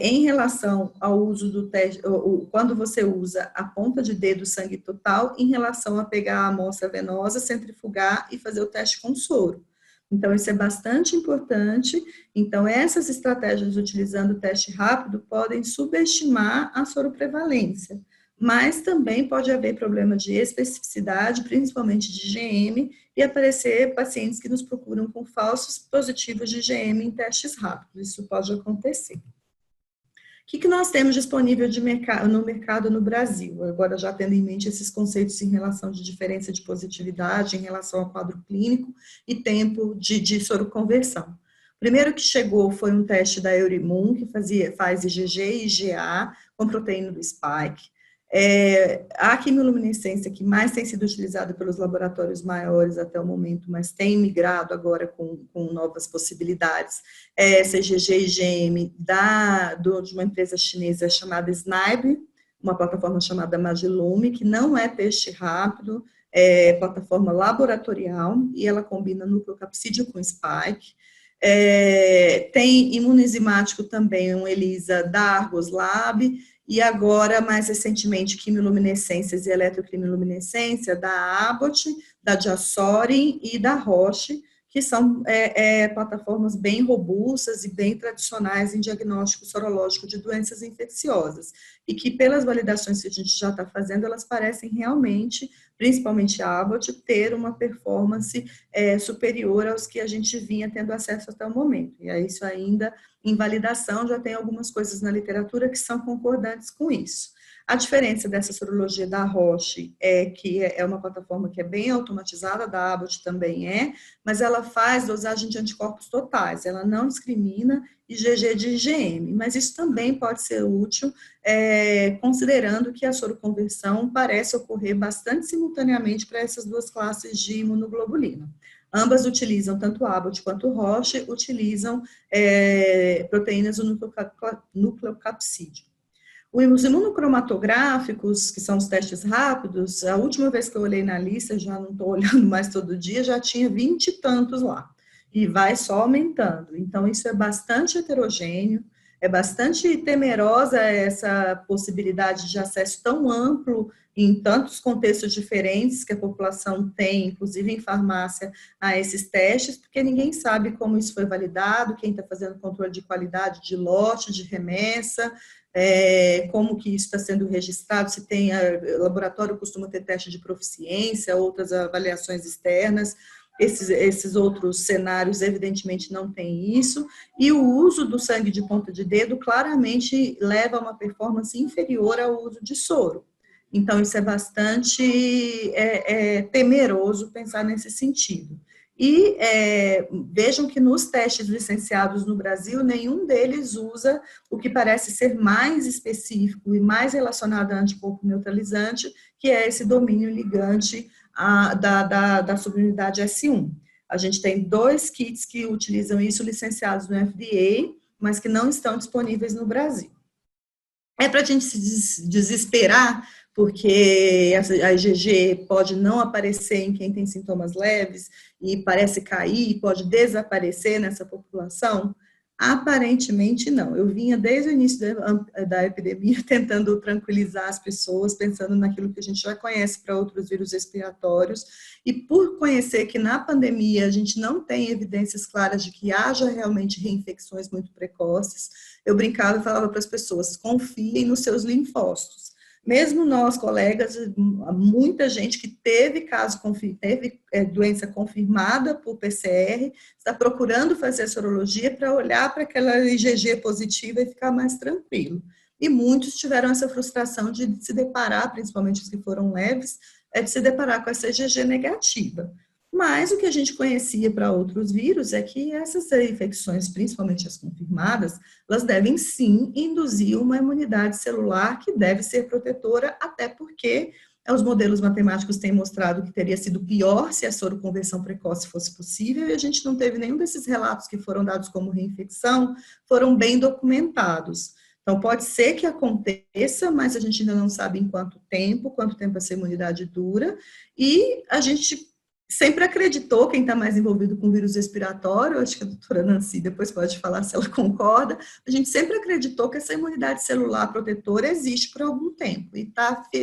em relação ao uso do teste, quando você usa a ponta de dedo sangue total, em relação a pegar a amostra venosa, centrifugar e fazer o teste com soro. Então, isso é bastante importante. Então, essas estratégias utilizando o teste rápido podem subestimar a soroprevalência, mas também pode haver problema de especificidade, principalmente de IgM, e aparecer pacientes que nos procuram com falsos positivos de IgM em testes rápidos. Isso pode acontecer. O que nós temos disponível no mercado no Brasil? Agora, já tendo em mente esses conceitos em relação de diferença de positividade, em relação ao quadro clínico e tempo de soroconversão. O primeiro que chegou foi um teste da Eurimum, que faz IgG e IgA com proteína do spike. A quimiluminescência que mais tem sido utilizada pelos laboratórios maiores até o momento, mas tem migrado agora com novas possibilidades, é essa IgG-IgM de uma empresa chinesa chamada SNIBE, uma plataforma chamada Magilume, que não é teste rápido, é plataforma laboratorial, e ela combina nucleocapsídeo com spike. Tem imunoenzimático também, um ELISA da Argos Lab, e agora, mais recentemente, quimiluminescências e eletroquimiluminescência da Abbott, da Diasorin e da Roche, que são plataformas bem robustas e bem tradicionais em diagnóstico sorológico de doenças infecciosas, e que, pelas validações que a gente já está fazendo, elas parecem realmente, principalmente a Abbott, ter uma performance superior aos que a gente vinha tendo acesso até o momento. E é isso ainda em validação, já tem algumas coisas na literatura que são concordantes com isso. A diferença dessa sorologia da Roche é que é uma plataforma que é bem automatizada, da Abbott também mas ela faz dosagem de anticorpos totais, ela não discrimina IgG de IgM, mas isso também pode ser útil, considerando que a soroconversão parece ocorrer bastante simultaneamente para essas duas classes de imunoglobulina. Ambas utilizam, tanto Abbott quanto Roche, utilizam proteínas do nucleocapsídeo. Os imunocromatográficos, que são os testes rápidos, a última vez que eu olhei na lista, já não estou olhando mais todo dia, já tinha 20 e tantos lá, e vai só aumentando. Então, isso é bastante heterogêneo, é bastante temerosa essa possibilidade de acesso tão amplo em tantos contextos diferentes que a população tem, inclusive em farmácia, a esses testes, porque ninguém sabe como isso foi validado, quem está fazendo controle de qualidade de lote, de remessa, como que isso está sendo registrado, se tem, laboratório costuma ter teste de proficiência, outras avaliações externas, esses outros cenários evidentemente não tem isso, e o uso do sangue de ponta de dedo claramente leva a uma performance inferior ao uso de soro. Então, isso é bastante temeroso pensar nesse sentido. E vejam que nos testes licenciados no Brasil, nenhum deles usa o que parece ser mais específico e mais relacionado a anticorpo neutralizante, que é esse domínio ligante da subunidade S1. A gente tem 2 kits que utilizam isso licenciados no FDA, mas que não estão disponíveis no Brasil. É para a gente se desesperar, porque a IgG pode não aparecer em quem tem sintomas leves e parece cair, pode desaparecer nessa população? Aparentemente não. Eu vinha desde o início da epidemia tentando tranquilizar as pessoas, pensando naquilo que a gente já conhece para outros vírus respiratórios, e por conhecer que na pandemia a gente não tem evidências claras de que haja realmente reinfecções muito precoces, eu brincava e falava para as pessoas, confiem nos seus linfócitos. Mesmo nós, colegas, muita gente que teve doença confirmada por PCR, está procurando fazer sorologia para olhar para aquela IgG positiva e ficar mais tranquilo. E muitos tiveram essa frustração de se deparar, principalmente os que foram leves, de se deparar com essa IgG negativa. Mas o que a gente conhecia para outros vírus é que essas infecções, principalmente as confirmadas, elas devem sim induzir uma imunidade celular que deve ser protetora, até porque os modelos matemáticos têm mostrado que teria sido pior se a soroconversão precoce fosse possível, e a gente não teve nenhum desses relatos que foram dados como reinfecção, foram bem documentados. Então, pode ser que aconteça, mas a gente ainda não sabe em quanto tempo essa imunidade dura, e a gente sempre acreditou, quem está mais envolvido com vírus respiratório, acho que a doutora Nancy depois pode falar se ela concorda, a gente sempre acreditou que essa imunidade celular protetora existe por algum tempo, e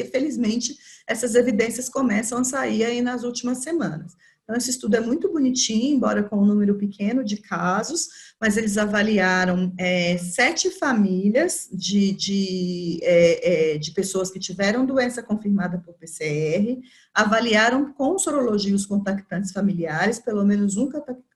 felizmente essas evidências começam a sair aí nas últimas semanas. Então, esse estudo é muito bonitinho, embora com um número pequeno de casos, mas eles avaliaram 7 famílias de pessoas que tiveram doença confirmada por PCR, avaliaram com sorologia os contactantes familiares, pelo menos um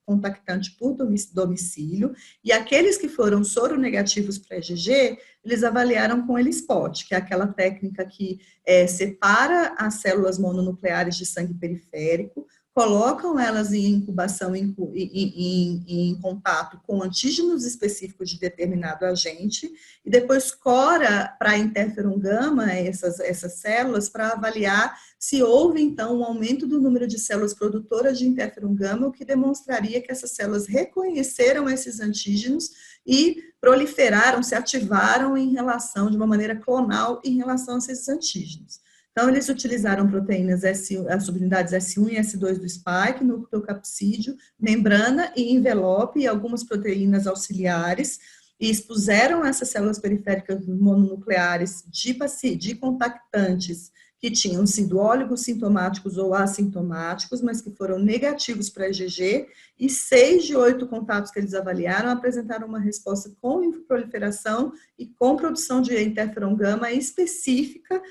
contactante por domicílio, e aqueles que foram soronegativos para IgG, eles avaliaram com ELISpot, que é aquela técnica que separa as células mononucleares de sangue periférico, colocam elas em incubação, em contato com antígenos específicos de determinado agente, e depois cora para interferon gama essas células para avaliar se houve, então, um aumento do número de células produtoras de interferon gama, o que demonstraria que essas células reconheceram esses antígenos e proliferaram, se ativaram em relação, de uma maneira clonal, em relação a esses antígenos. Então, eles utilizaram proteínas as subunidades S1 e S2 do spike, nucleocapsídeo, membrana e envelope, e algumas proteínas auxiliares, e expuseram essas células periféricas mononucleares de contactantes que tinham sido oligossintomáticos ou assintomáticos, mas que foram negativos para IgG, e 6 de 8 contatos que eles avaliaram apresentaram uma resposta com proliferação e com produção de interferon gama específica,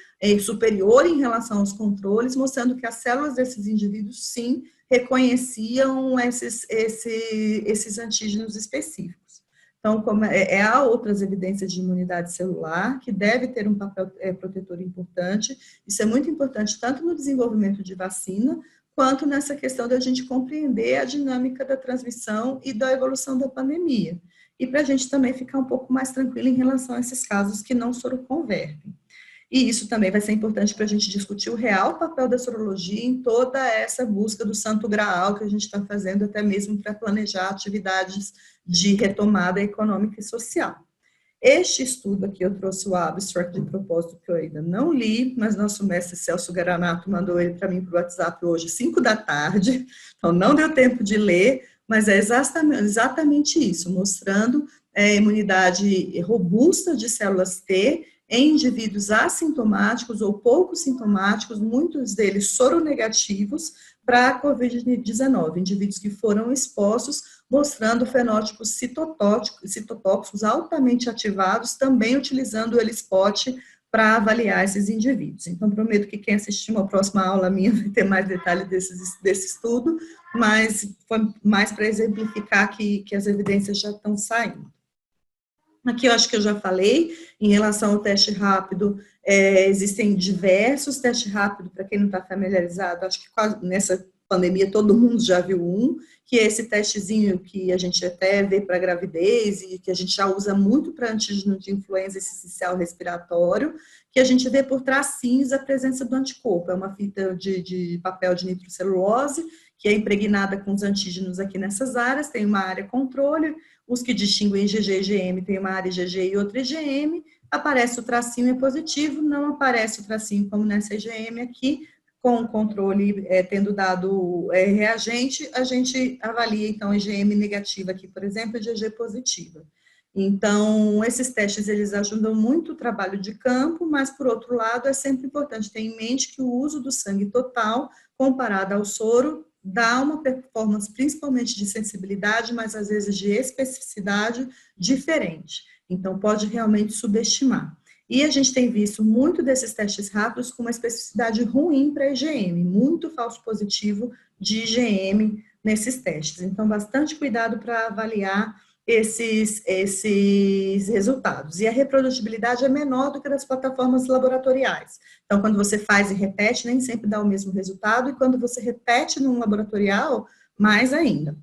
superior em relação aos controles, mostrando que as células desses indivíduos, sim, reconheciam esses antígenos específicos. Então, há outras evidências de imunidade celular, que deve ter um papel protetor importante. Isso é muito importante, tanto no desenvolvimento de vacina, quanto nessa questão da gente compreender a dinâmica da transmissão e da evolução da pandemia. E para a gente também ficar um pouco mais tranquilo em relação a esses casos que não soroconvertem. E isso também vai ser importante para a gente discutir o real papel da sorologia em toda essa busca do santo graal que a gente está fazendo, até mesmo para planejar atividades de retomada econômica e social. Este estudo aqui, eu trouxe o abstract de propósito que eu ainda não li, mas nosso mestre Celso Garanato mandou ele para mim para o WhatsApp hoje, 5 da tarde, então não deu tempo de ler, mas é exatamente isso, mostrando imunidade robusta de células T em indivíduos assintomáticos ou pouco sintomáticos, muitos deles soronegativos, para a Covid-19, indivíduos que foram expostos, mostrando fenótipos citotóxicos altamente ativados, também utilizando o ELISpot para avaliar esses indivíduos. Então, prometo que quem assistir uma próxima aula minha vai ter mais detalhes desse estudo, mas foi mais para exemplificar que as evidências já estão saindo. Aqui eu acho que eu já falei, em relação ao teste rápido, existem diversos testes rápidos, para quem não está familiarizado, acho que quase nessa pandemia todo mundo já viu um, que é esse testezinho que a gente até vê para gravidez e que a gente já usa muito para antígeno de influenza essencial respiratório, que a gente vê por tracinhos a presença do anticorpo. É uma fita de papel de nitrocelulose, que é impregnada com os antígenos aqui nessas áreas, tem uma área controle, os que distinguem IgG e IgM tem uma área IgG e outra IgM, aparece o tracinho é positivo, não aparece o tracinho como nessa IgM aqui, com o controle tendo dado reagente, a gente avalia então IgM negativa aqui, por exemplo, e IgG positiva. Então, esses testes, eles ajudam muito o trabalho de campo, mas, por outro lado, é sempre importante ter em mente que o uso do sangue total, comparado ao soro, dá uma performance, principalmente de sensibilidade, mas às vezes de especificidade diferente. Então, pode realmente subestimar. E a gente tem visto muito desses testes rápidos com uma especificidade ruim para IgM, muito falso positivo de IgM nesses testes. Então, bastante cuidado para avaliar esses resultados. E a reprodutibilidade é menor do que das plataformas laboratoriais. Então, quando você faz e repete, nem sempre dá o mesmo resultado, e quando você repete num laboratorial, mais ainda.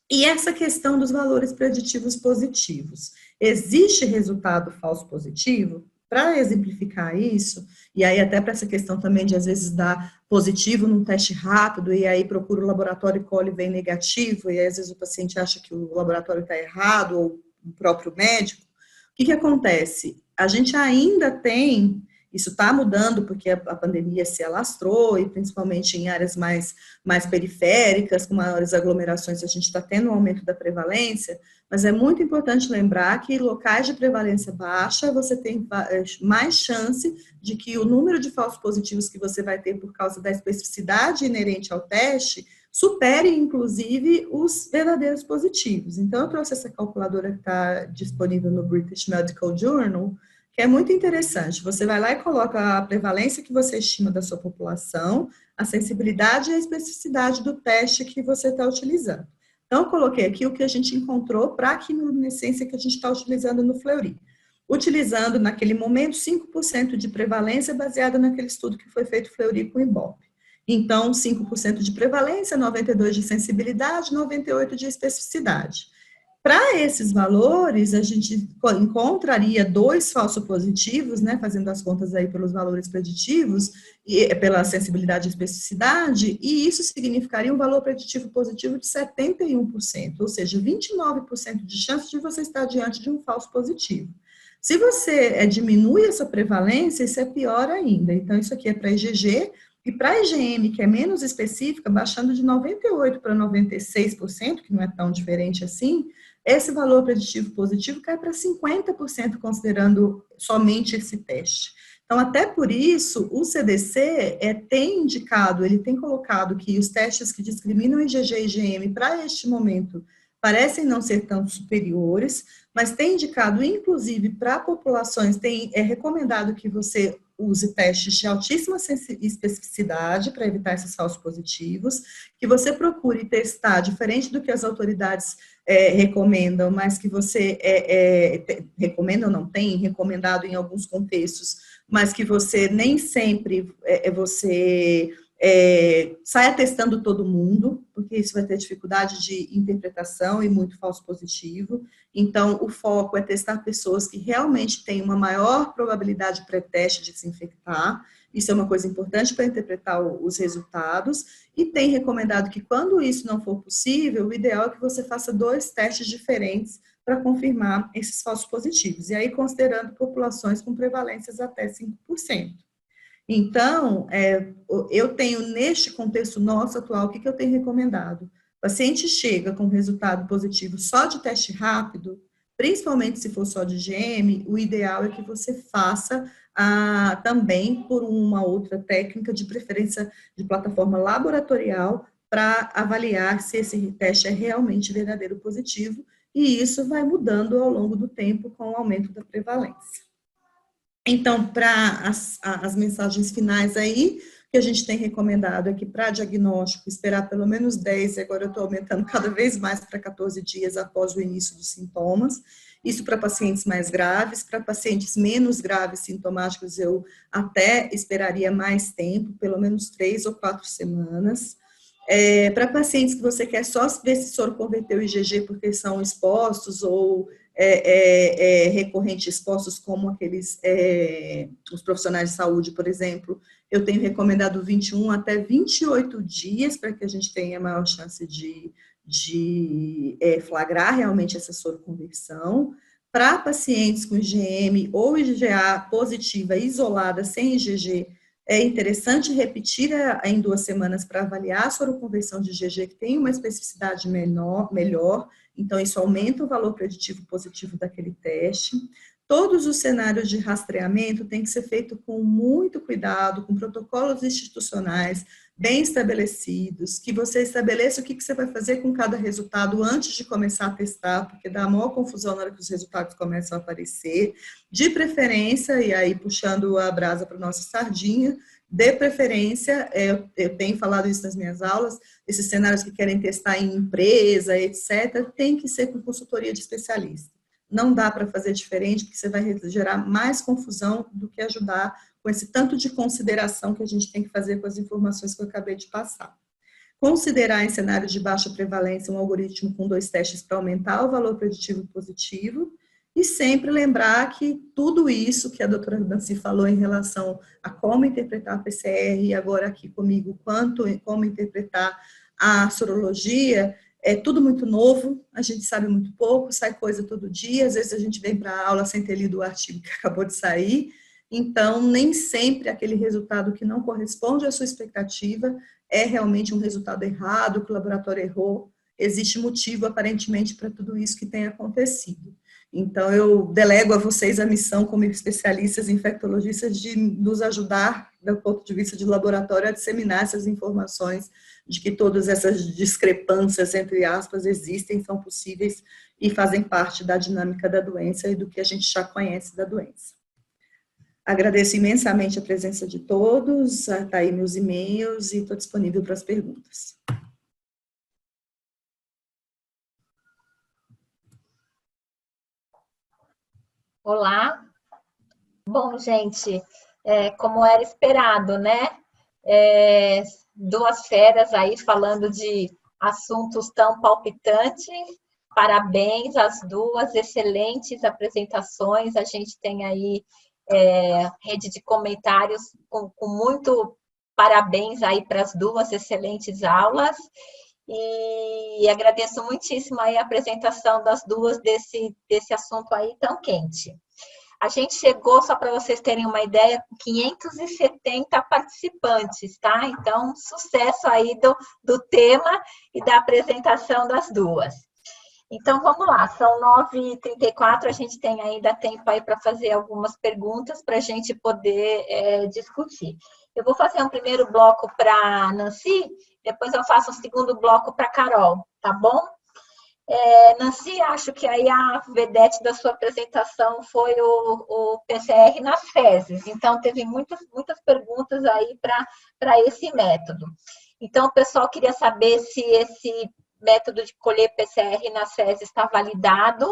E essa questão dos valores preditivos positivos. Existe resultado falso positivo? Para exemplificar isso, e aí até para essa questão também de às vezes dar positivo num teste rápido, e aí procura o laboratório e colhe vem negativo, e aí às vezes o paciente acha que o laboratório está errado, ou o próprio médico. O que acontece? A gente ainda tem, isso está mudando porque a pandemia se alastrou, e principalmente em áreas mais periféricas, com maiores aglomerações, a gente está tendo um aumento da prevalência, mas é muito importante lembrar que em locais de prevalência baixa, você tem mais chance de que o número de falsos positivos que você vai ter por causa da especificidade inerente ao teste supere, inclusive, os verdadeiros positivos. Então, eu trouxe essa calculadora que está disponível no British Medical Journal, que é muito interessante. Você vai lá e coloca a prevalência que você estima da sua população, a sensibilidade e a especificidade do teste que você está utilizando. Então, eu coloquei aqui o que a gente encontrou para a quimiluminescência que a gente está utilizando no Fleury. Utilizando, naquele momento, 5% de prevalência baseada naquele estudo que foi feito Fleury com Ibope. Então, 5% de prevalência, 92% de sensibilidade, 98% de especificidade. Para esses valores, a gente encontraria 2 falsos positivos, né, fazendo as contas aí pelos valores preditivos, e pela sensibilidade e especificidade, e isso significaria um valor preditivo positivo de 71%, ou seja, 29% de chance de você estar diante de um falso positivo. Se você diminui essa prevalência, isso é pior ainda. Então, isso aqui é para IgG, e para a IgM, que é menos específica, baixando de 98% para 96%, que não é tão diferente assim, esse valor preditivo positivo cai para 50%, considerando somente esse teste. Então, até por isso, o CDC tem indicado, ele tem colocado que os testes que discriminam IgG e IgM para este momento parecem não ser tão superiores, mas tem indicado, inclusive, para populações, é recomendado que você use testes de altíssima especificidade para evitar esses falsos positivos, que você procure testar, diferente do que as autoridades recomendam, mas que você recomenda ou não tem, recomendado em alguns contextos, mas que você nem sempre saia testando todo mundo, porque isso vai ter dificuldade de interpretação e muito falso positivo. Então, o foco é testar pessoas que realmente têm uma maior probabilidade pré-teste de se infectar. Isso é uma coisa importante para interpretar os resultados. E tem recomendado que, quando isso não for possível, o ideal é que você faça 2 testes diferentes para confirmar esses falsos positivos. E aí, considerando populações com prevalências até 5%. Então, eu tenho, neste contexto nosso atual, o que eu tenho recomendado? O paciente chega com resultado positivo só de teste rápido, principalmente se for só de IgM, o ideal é que você faça também por uma outra técnica, de preferência de plataforma laboratorial, para avaliar se esse teste é realmente verdadeiro positivo, e isso vai mudando ao longo do tempo com o aumento da prevalência. Então, para as mensagens finais aí, o que a gente tem recomendado é que, para diagnóstico, esperar pelo menos 10, e agora eu estou aumentando cada vez mais para 14 dias após o início dos sintomas. Isso para pacientes mais graves. Para pacientes menos graves sintomáticos, eu até esperaria mais tempo, pelo menos 3 ou 4 semanas. Para pacientes que você quer só ver se soro converteu em IgG porque são expostos ou recorrentes expostos, como os profissionais de saúde, por exemplo, eu tenho recomendado 21 até 28 dias para que a gente tenha maior chance de flagrar realmente essa soroconversão. Para pacientes com IgM ou IgA positiva isolada, sem IgG, é interessante repetir em 2 semanas para avaliar a soroconversão de IgG, que tem uma especificidade melhor, então isso aumenta o valor preditivo positivo daquele teste. Todos os cenários de rastreamento têm que ser feito com muito cuidado, com protocolos institucionais bem estabelecidos, que você estabeleça o que você vai fazer com cada resultado antes de começar a testar, porque dá a maior confusão na hora que os resultados começam a aparecer. De preferência, e aí puxando a brasa para a nossa sardinha, de preferência, eu tenho falado isso nas minhas aulas, esses cenários que querem testar em empresa, etc., tem que ser com consultoria de especialista. Não dá para fazer diferente, porque você vai gerar mais confusão do que ajudar com esse tanto de consideração que a gente tem que fazer com as informações que eu acabei de passar. Considerar em cenários de baixa prevalência um algoritmo com 2 testes para aumentar o valor preditivo positivo, e sempre lembrar que tudo isso que a doutora Nancy falou em relação a como interpretar a PCR, e agora aqui comigo, como interpretar a sorologia, é tudo muito novo, a gente sabe muito pouco, sai coisa todo dia, às vezes a gente vem para a aula sem ter lido o artigo que acabou de sair, então nem sempre aquele resultado que não corresponde à sua expectativa é realmente um resultado errado, que o laboratório errou, existe motivo aparentemente para tudo isso que tem acontecido. Então, eu delego a vocês a missão, como especialistas infectologistas, de nos ajudar, do ponto de vista de laboratório, a disseminar essas informações de que todas essas discrepâncias, entre aspas, existem, são possíveis e fazem parte da dinâmica da doença e do que a gente já conhece da doença. Agradeço imensamente a presença de todos, está aí meus e-mails e estou disponível para as perguntas. Olá. Bom, gente, como era esperado, né? Duas feras aí falando de assuntos tão palpitantes. Parabéns às duas, excelentes apresentações. A gente tem aí rede de comentários com muito parabéns aí para as duas excelentes aulas. E agradeço muitíssimo aí a apresentação das duas desse assunto aí tão quente. A gente chegou, só para vocês terem uma ideia, com 570 participantes, tá? Então, sucesso aí do tema e da apresentação das duas. Então, vamos lá, são 9h34, a gente tem ainda tempo aí para fazer algumas perguntas para a gente poder discutir. Eu vou fazer um primeiro bloco para a Nancy, depois eu faço um segundo bloco para a Carol, tá bom? Nancy, acho que aí a vedete da sua apresentação foi o PCR nas fezes, então teve muitas perguntas aí para esse método. Então, o pessoal queria saber se esse método de colher PCR nas fezes está validado,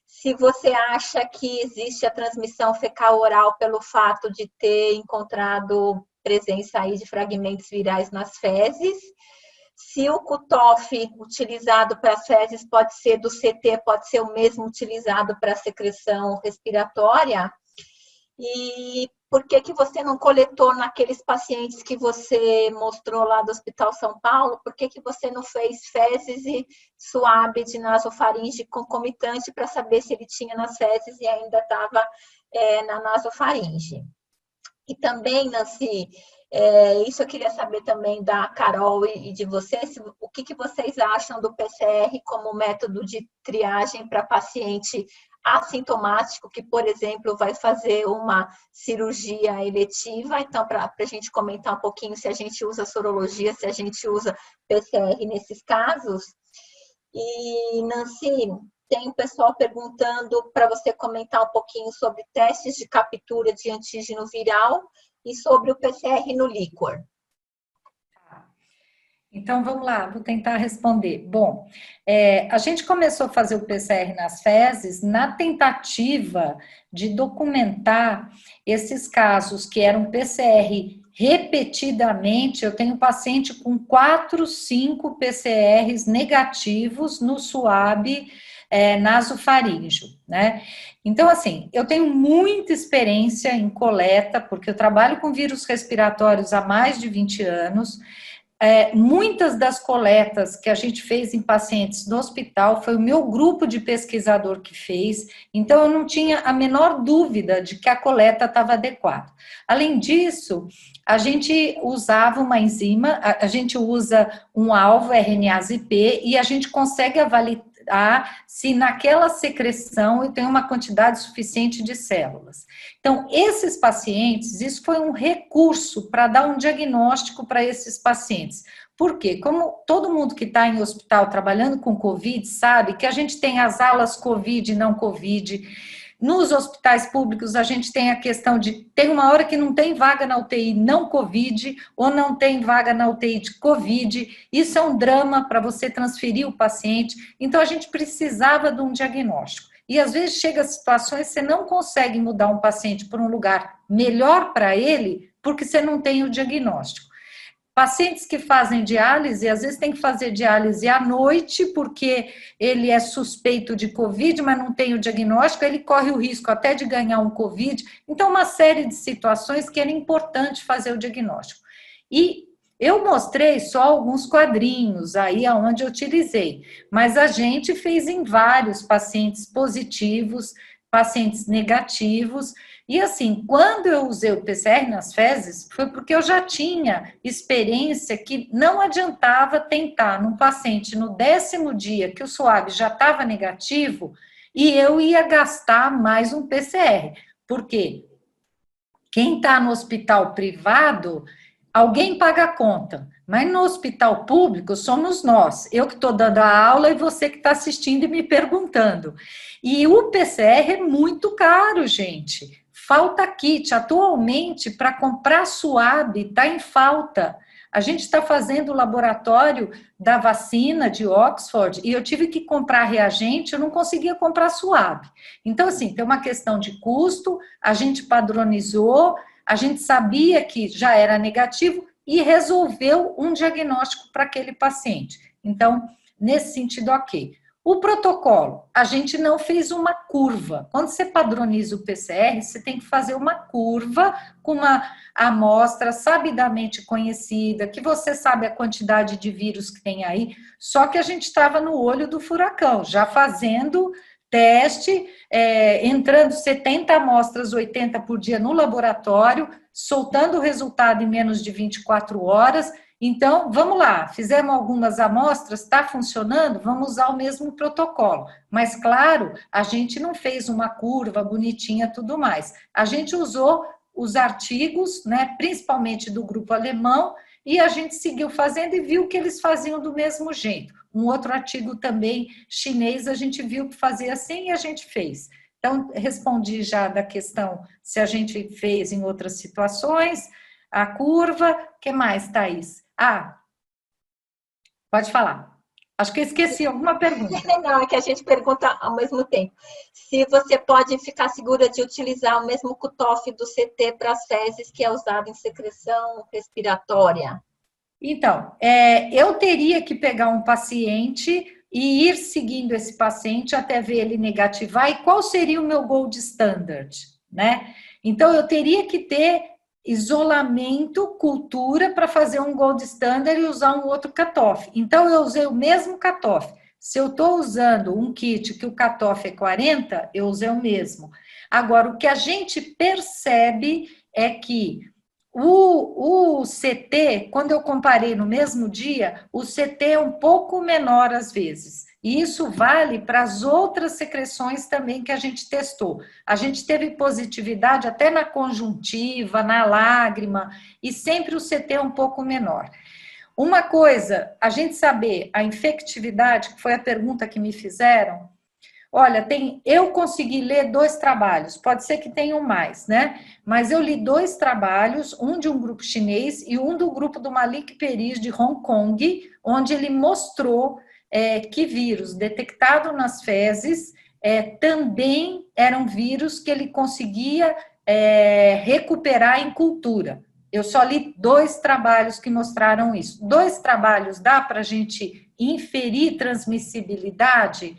se você acha que existe a transmissão fecal-oral pelo fato de ter encontrado presença aí de fragmentos virais nas fezes, se o cutoff utilizado para as fezes pode ser do CT, pode ser o mesmo utilizado para a secreção respiratória, e por que você não coletou naqueles pacientes que você mostrou lá do Hospital São Paulo? Por que você não fez fezes e suave de nasofaringe concomitante para saber se ele tinha nas fezes e ainda estava na nasofaringe? E também, Nancy, isso eu queria saber também da Carol e de vocês, o que vocês acham do PCR como método de triagem para paciente assintomático, que, por exemplo, vai fazer uma cirurgia eletiva. Então, para a gente comentar um pouquinho se a gente usa sorologia, se a gente usa PCR nesses casos. E, Nancy, tem um pessoal perguntando para você comentar um pouquinho sobre testes de captura de antígeno viral e sobre o PCR no líquor. Então, vamos lá, vou tentar responder. Bom, a gente começou a fazer o PCR nas fezes na tentativa de documentar esses casos que eram PCR repetidamente. Eu tenho paciente com 4, 5 PCRs negativos no SUAB nasofaríngeo, né? Então, assim, eu tenho muita experiência em coleta, porque eu trabalho com vírus respiratórios há mais de 20 anos. Muitas das coletas que a gente fez em pacientes no hospital foi o meu grupo de pesquisador que fez, então eu não tinha a menor dúvida de que a coleta estava adequada. Além disso, a gente usava uma enzima, a gente usa um alvo RNase-P e a gente consegue avaliar se naquela secreção eu tenho uma quantidade suficiente de células. Então, esses pacientes, isso foi um recurso para dar um diagnóstico para esses pacientes. Por quê? Como todo mundo que está em hospital trabalhando com Covid sabe que a gente tem as alas Covid e não Covid. Nos hospitais públicos, a gente tem a questão de, tem uma hora que não tem vaga na UTI não Covid, ou não tem vaga na UTI de Covid, isso é um drama para você transferir o paciente, então a gente precisava de um diagnóstico. E às vezes chega a situações que você não consegue mudar um paciente para um lugar melhor para ele, porque você não tem o diagnóstico. Pacientes que fazem diálise, às vezes tem que fazer diálise à noite, porque ele é suspeito de Covid, mas não tem o diagnóstico, ele corre o risco até de ganhar um Covid. Então, uma série de situações que era importante fazer o diagnóstico. E eu mostrei só alguns quadrinhos aí onde eu utilizei, mas a gente fez em vários pacientes positivos, pacientes negativos. E assim, quando eu usei o PCR nas fezes, foi porque eu já tinha experiência que não adiantava tentar num paciente no 10º dia que o SUAB já estava negativo e eu ia gastar mais um PCR. Por quê? Quem está no hospital privado, alguém paga a conta, mas no hospital público somos nós, eu que estou dando a aula e você que está assistindo e me perguntando. E o PCR é muito caro, gente. Falta kit. Atualmente, para comprar SUAB, está em falta. A gente está fazendo o laboratório da vacina de Oxford e eu tive que comprar reagente, eu não conseguia comprar SUAB. Então, assim, tem uma questão de custo, a gente padronizou, a gente sabia que já era negativo e resolveu um diagnóstico para aquele paciente. Então, nesse sentido, ok. O protocolo, a gente não fez uma curva. Quando você padroniza o PCR, você tem que fazer uma curva com uma amostra sabidamente conhecida, que você sabe a quantidade de vírus que tem aí, só que a gente estava no olho do furacão, já fazendo teste, entrando 70 amostras, 80 por dia no laboratório, soltando o resultado em menos de 24 horas. Então, vamos lá, fizemos algumas amostras, está funcionando, vamos usar o mesmo protocolo. Mas, claro, a gente não fez uma curva bonitinha, tudo mais. A gente usou os artigos, né, principalmente do grupo alemão, e a gente seguiu fazendo e viu que eles faziam do mesmo jeito. Um outro artigo também chinês, a gente viu que fazia assim e a gente fez. Então, respondi já da questão se a gente fez em outras situações, a curva, o que mais, Thaís? Pode falar. Acho que eu esqueci alguma pergunta. Não, é que a gente pergunta ao mesmo tempo. Se você pode ficar segura de utilizar o mesmo cutoff do CT para as fezes que é usado em secreção respiratória? Então, eu teria que pegar um paciente e ir seguindo esse paciente até ver ele negativar. E qual seria o meu gold standard, né? Então, eu teria que ter isolamento, cultura, para fazer um gold standard e usar um outro cutoff. Então, eu usei o mesmo cutoff. Se eu estou usando um kit que o cutoff é 40, eu usei o mesmo. Agora, o que a gente percebe é que o CT, quando eu comparei no mesmo dia, o CT é um pouco menor às vezes. E isso vale para as outras secreções também que a gente testou. A gente teve positividade até na conjuntiva, na lágrima, e sempre o CT é um pouco menor. Uma coisa, a gente saber a infectividade, que foi a pergunta que me fizeram, olha, eu consegui ler 2 trabalhos, pode ser que tenham mais, né? Mas eu li 2 trabalhos, um de um grupo chinês e um do grupo do Malik Periz de Hong Kong, onde ele mostrou que vírus detectado nas fezes também eram vírus que ele conseguia recuperar em cultura. Eu só li 2 trabalhos que mostraram isso. 2 trabalhos dá para a gente inferir transmissibilidade?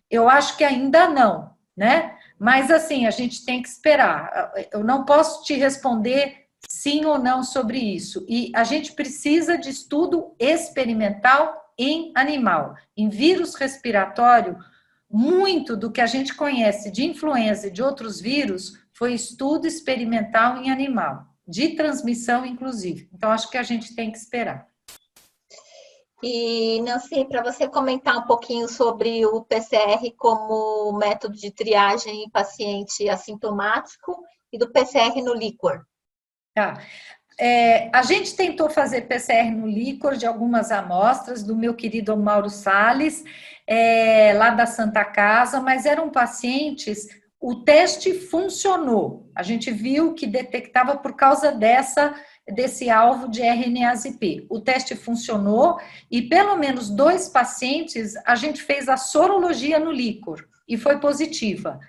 Eu acho que ainda não, né? Mas, assim, a gente tem que esperar. Eu não posso te responder sim ou não sobre isso. E a gente precisa de estudo experimental em animal. Em vírus respiratório, muito do que a gente conhece de influenza e de outros vírus foi estudo experimental em animal, de transmissão, inclusive. Então, acho que a gente tem que esperar. E, Nancy, para você comentar um pouquinho sobre o PCR como método de triagem em paciente assintomático e do PCR no líquor. Tá. A gente tentou fazer PCR no líquor de algumas amostras do meu querido Mauro Salles, lá da Santa Casa, mas eram pacientes, o teste funcionou. A gente viu que detectava por causa desse alvo de RNase-P. O teste funcionou e pelo menos 2 pacientes a gente fez a sorologia no líquor e foi positiva.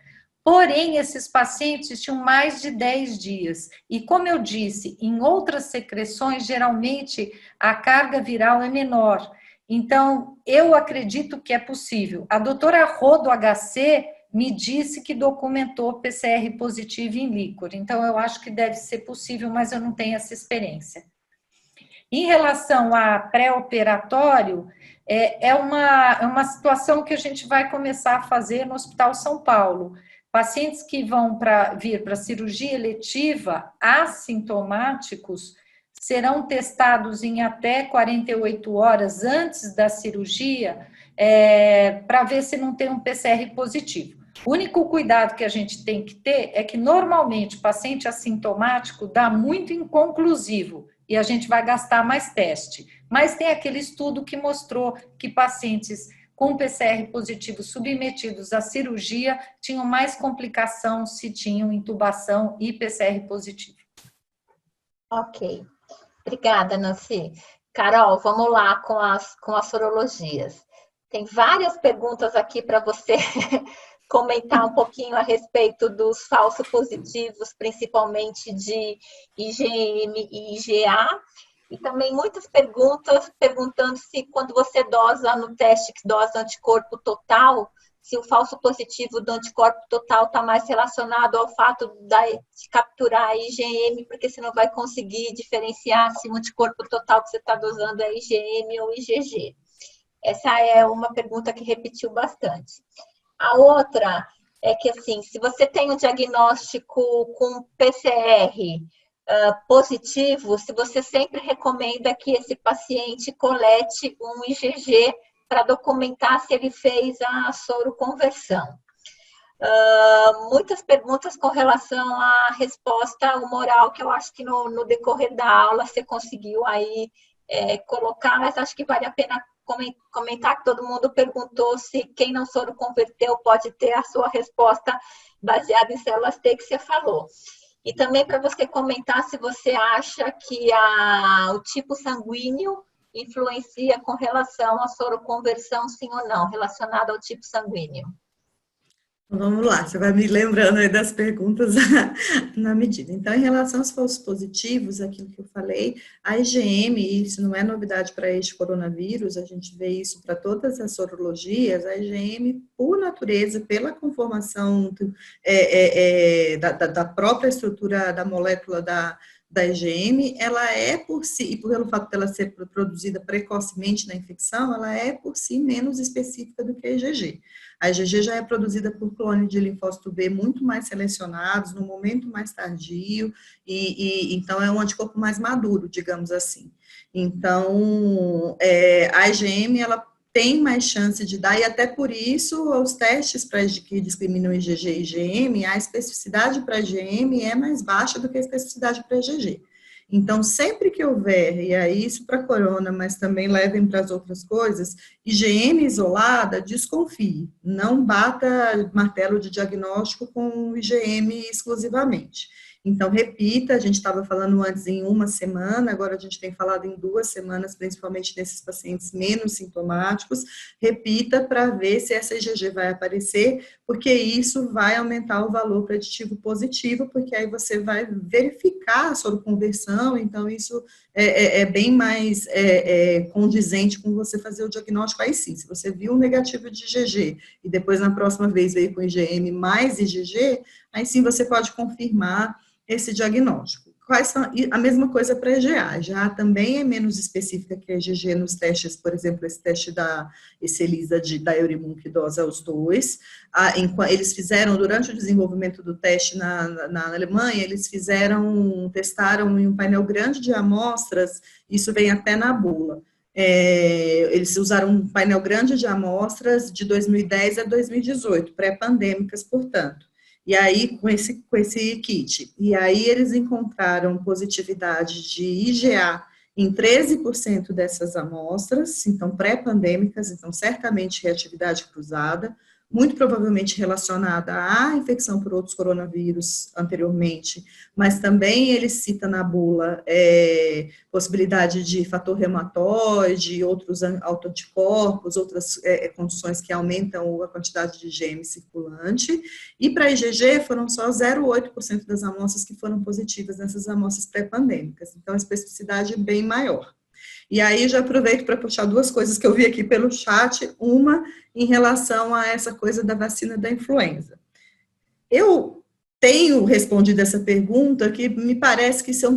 Porém, esses pacientes tinham mais de 10 dias. E como eu disse, em outras secreções, geralmente a carga viral é menor. Então, eu acredito que é possível. A doutora Rô do HC me disse que documentou PCR positivo em líquor. Então, eu acho que deve ser possível, mas eu não tenho essa experiência. Em relação a pré-operatório, é uma situação que a gente vai começar a fazer no Hospital São Paulo. Pacientes que vão vir para cirurgia eletiva assintomáticos serão testados em até 48 horas antes da cirurgia para ver se não tem um PCR positivo. O único cuidado que a gente tem que ter é que, normalmente, paciente assintomático dá muito inconclusivo e a gente vai gastar mais teste. Mas tem aquele estudo que mostrou que pacientes com PCR positivo submetidos à cirurgia tinham mais complicação se tinham intubação e PCR positivo. Ok. Obrigada, Nancy. Carol, vamos lá com as sorologias. Tem várias perguntas aqui para você comentar um pouquinho a respeito dos falsos positivos, principalmente de IgM e IgA. E também muitas perguntas perguntando se quando você dosa no teste que dosa anticorpo total, se o falso positivo do anticorpo total está mais relacionado ao fato de capturar a IgM, porque você não vai conseguir diferenciar se o anticorpo total que você está dosando é IgM ou IgG. Essa é uma pergunta que repetiu bastante. A outra é que, assim, se você tem um diagnóstico com PCR positivo, se você sempre recomenda que esse paciente colete um IgG para documentar se ele fez a soroconversão. Muitas perguntas com relação à resposta humoral, que eu acho que no decorrer da aula você conseguiu aí colocar, mas acho que vale a pena comentar que todo mundo perguntou se quem não soroconverteu pode ter a sua resposta baseada em células T que você falou. E também para você comentar se você acha que o tipo sanguíneo influencia com relação à soroconversão, sim ou não, relacionado ao tipo sanguíneo. Vamos lá, você vai me lembrando aí das perguntas na medida. Então, em relação aos falsos positivos, aquilo que eu falei, a IgM, isso não é novidade para este coronavírus, a gente vê isso para todas as sorologias, a IgM, por natureza, pela conformação da própria estrutura da molécula da IgM, ela é por si, e pelo fato dela ser produzida precocemente na infecção, ela é por si menos específica do que a IgG. A IgG já é produzida por clone de linfócito B muito mais selecionados, no momento mais tardio, e então é um anticorpo mais maduro, digamos assim. Então, a IgM, ela tem mais chance de dar, e até por isso, os testes que discriminam IgG e IgM, a especificidade para IgM é mais baixa do que a especificidade para IgG. Então, sempre que houver, e aí isso para corona, mas também levem para as outras coisas, IgM isolada, desconfie, não bata martelo de diagnóstico com IgM exclusivamente. Então, repita, a gente estava falando antes em uma semana, agora a gente tem falado em 2 semanas, principalmente nesses pacientes menos sintomáticos, repita para ver se essa IgG vai aparecer, porque isso vai aumentar o valor preditivo positivo, porque aí você vai verificar a soroconversão, então isso é bem mais condizente com você fazer o diagnóstico. Aí sim, se você viu um negativo de IgG, e depois na próxima vez veio com IgM mais IgG, aí sim você pode confirmar esse diagnóstico. Quais são, a mesma coisa para a EGA. A EGA também é menos específica que a IgG nos testes, por exemplo, esse teste da ELISA da Eurimum, que dosa os dois. Eles fizeram, durante o desenvolvimento do teste na Alemanha, eles testaram em um painel grande de amostras, isso vem até na bula. Eles usaram um painel grande de amostras de 2010 a 2018, pré-pandêmicas, portanto. E aí, com esse kit. E aí, eles encontraram positividade de IgA em 13% dessas amostras, então pré-pandêmicas, então certamente reatividade cruzada, muito provavelmente relacionada à infecção por outros coronavírus anteriormente, mas também ele cita na bula possibilidade de fator reumatoide, outros autoanticorpos, outras condições que aumentam a quantidade de IgM circulante, e para IgG foram só 0,8% das amostras que foram positivas nessas amostras pré-pandêmicas, então a especificidade é bem maior. E aí já aproveito para puxar 2 coisas que eu vi aqui pelo chat, uma em relação a essa coisa da vacina da influenza. Eu tenho respondido essa pergunta que me parece que isso é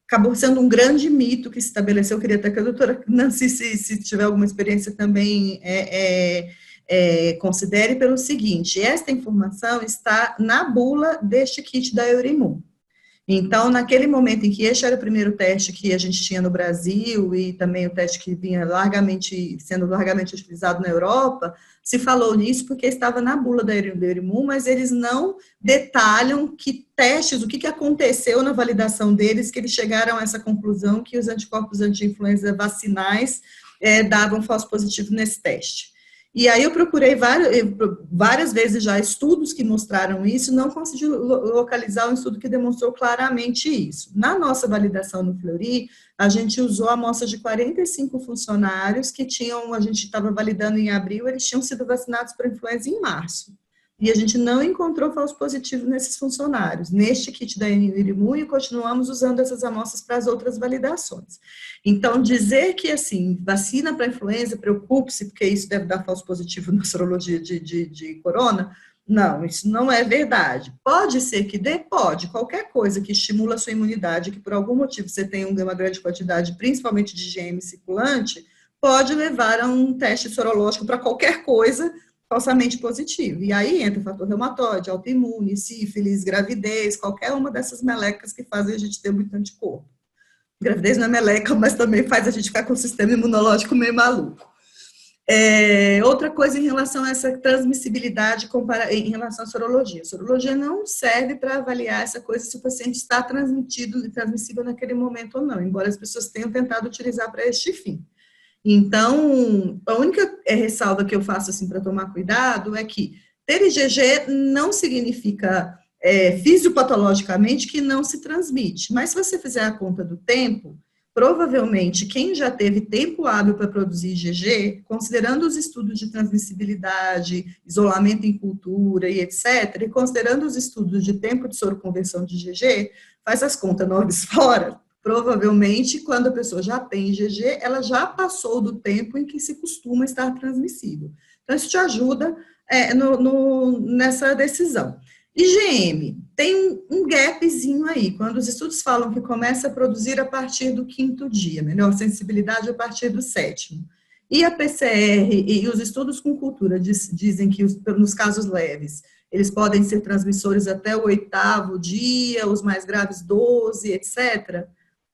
acabou sendo um grande mito que se estabeleceu. Eu queria até que a doutora Nancy, se tiver alguma experiência também, considere pelo seguinte: esta informação está na bula deste kit da Eurimum. Então, naquele momento em que este era o primeiro teste que a gente tinha no Brasil e também o teste que vinha sendo largamente utilizado na Europa, se falou nisso porque estava na bula da Eurimum, mas eles não detalham que testes, o que aconteceu na validação deles, que eles chegaram a essa conclusão que os anticorpos anti-influenza vacinais davam falso positivo nesse teste. E aí eu procurei várias vezes já estudos que mostraram isso, não consegui localizar um estudo que demonstrou claramente isso. Na nossa validação no Fleury, a gente usou a amostra de 45 funcionários que a gente estava validando em abril, eles tinham sido vacinados para influenza em março. e a gente não encontrou falso positivo nesses funcionários. Neste kit da Irimui, continuamos usando essas amostras para as outras validações. Então, dizer que, assim, vacina para influenza, preocupe-se, porque isso deve dar falso positivo na sorologia de corona, não, isso não é verdade. Pode ser que dê, pode. Qualquer coisa que estimula a sua imunidade, que por algum motivo você tenha uma grande quantidade, principalmente de IgM circulante, pode levar a um teste sorológico para qualquer coisa falsamente positivo. E aí entra o fator reumatóide, autoimune, sífilis, gravidez, qualquer uma dessas melecas que fazem a gente ter muito anticorpo. Gravidez não é meleca, mas também faz a gente ficar com o sistema imunológico meio maluco. Outra coisa em relação a essa transmissibilidade em relação à sorologia. A sorologia não serve para avaliar essa coisa se o paciente está transmissível naquele momento ou não, embora as pessoas tenham tentado utilizar para este fim. Então, a única ressalva que eu faço assim, para tomar cuidado é que ter IgG não significa fisiopatologicamente que não se transmite, mas se você fizer a conta do tempo, provavelmente, quem já teve tempo hábil para produzir IgG, considerando os estudos de transmissibilidade, isolamento em cultura e etc., e considerando os estudos de tempo de soroconversão de IgG, faz as contas nobres fora, provavelmente, quando a pessoa já tem IgG, ela já passou do tempo em que se costuma estar transmissível. Então, isso te ajuda nessa decisão. IgM, tem um gapzinho aí, quando os estudos falam que começa a produzir a partir do 5º dia, melhor sensibilidade a partir do 7º. E a PCR e os estudos com cultura dizem que, nos casos leves, eles podem ser transmissores até o 8º dia, os mais graves 12, etc.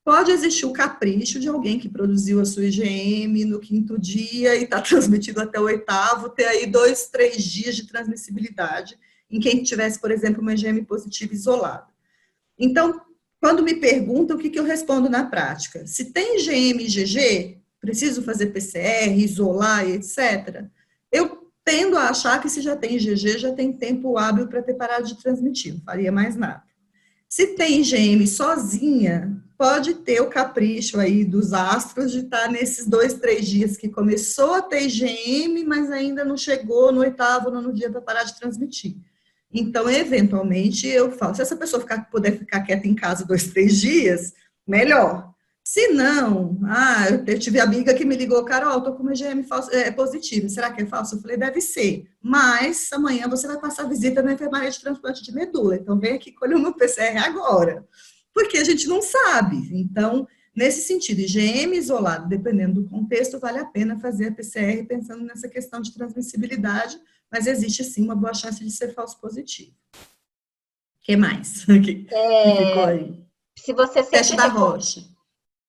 Pode existir o capricho de alguém que produziu a sua IgM no 5º dia e está transmitido até o 8º, ter aí 2, 3 dias de transmissibilidade, em quem tivesse, por exemplo, uma IgM positiva isolada. Então, quando me perguntam, o que eu respondo na prática? Se tem IgM e IgG, preciso fazer PCR, isolar, etc., eu tendo a achar que se já tem IgG, já tem tempo hábil para ter parado de transmitir, não faria mais nada. Se tem IgM sozinha, pode ter o capricho aí dos astros de estar nesses 2, 3 dias que começou a ter IgM, mas ainda não chegou no 8º, 9º dia para parar de transmitir. Então, eventualmente, eu falo, se essa pessoa puder ficar quieta em casa 2, 3 dias, melhor. Se não, eu tive a amiga que me ligou, Carol, estou com uma IgM positiva, será que é falso? Eu falei, deve ser, mas amanhã você vai passar visita na enfermaria de transplante de medula, então vem aqui colher o meu PCR agora, porque a gente não sabe. Então, nesse sentido, IgM isolado, dependendo do contexto, vale a pena fazer a PCR pensando nessa questão de transmissibilidade, mas existe sim uma boa chance de ser falso positivo. O que mais? Que ficou aí? Se você sempre teste da Roche.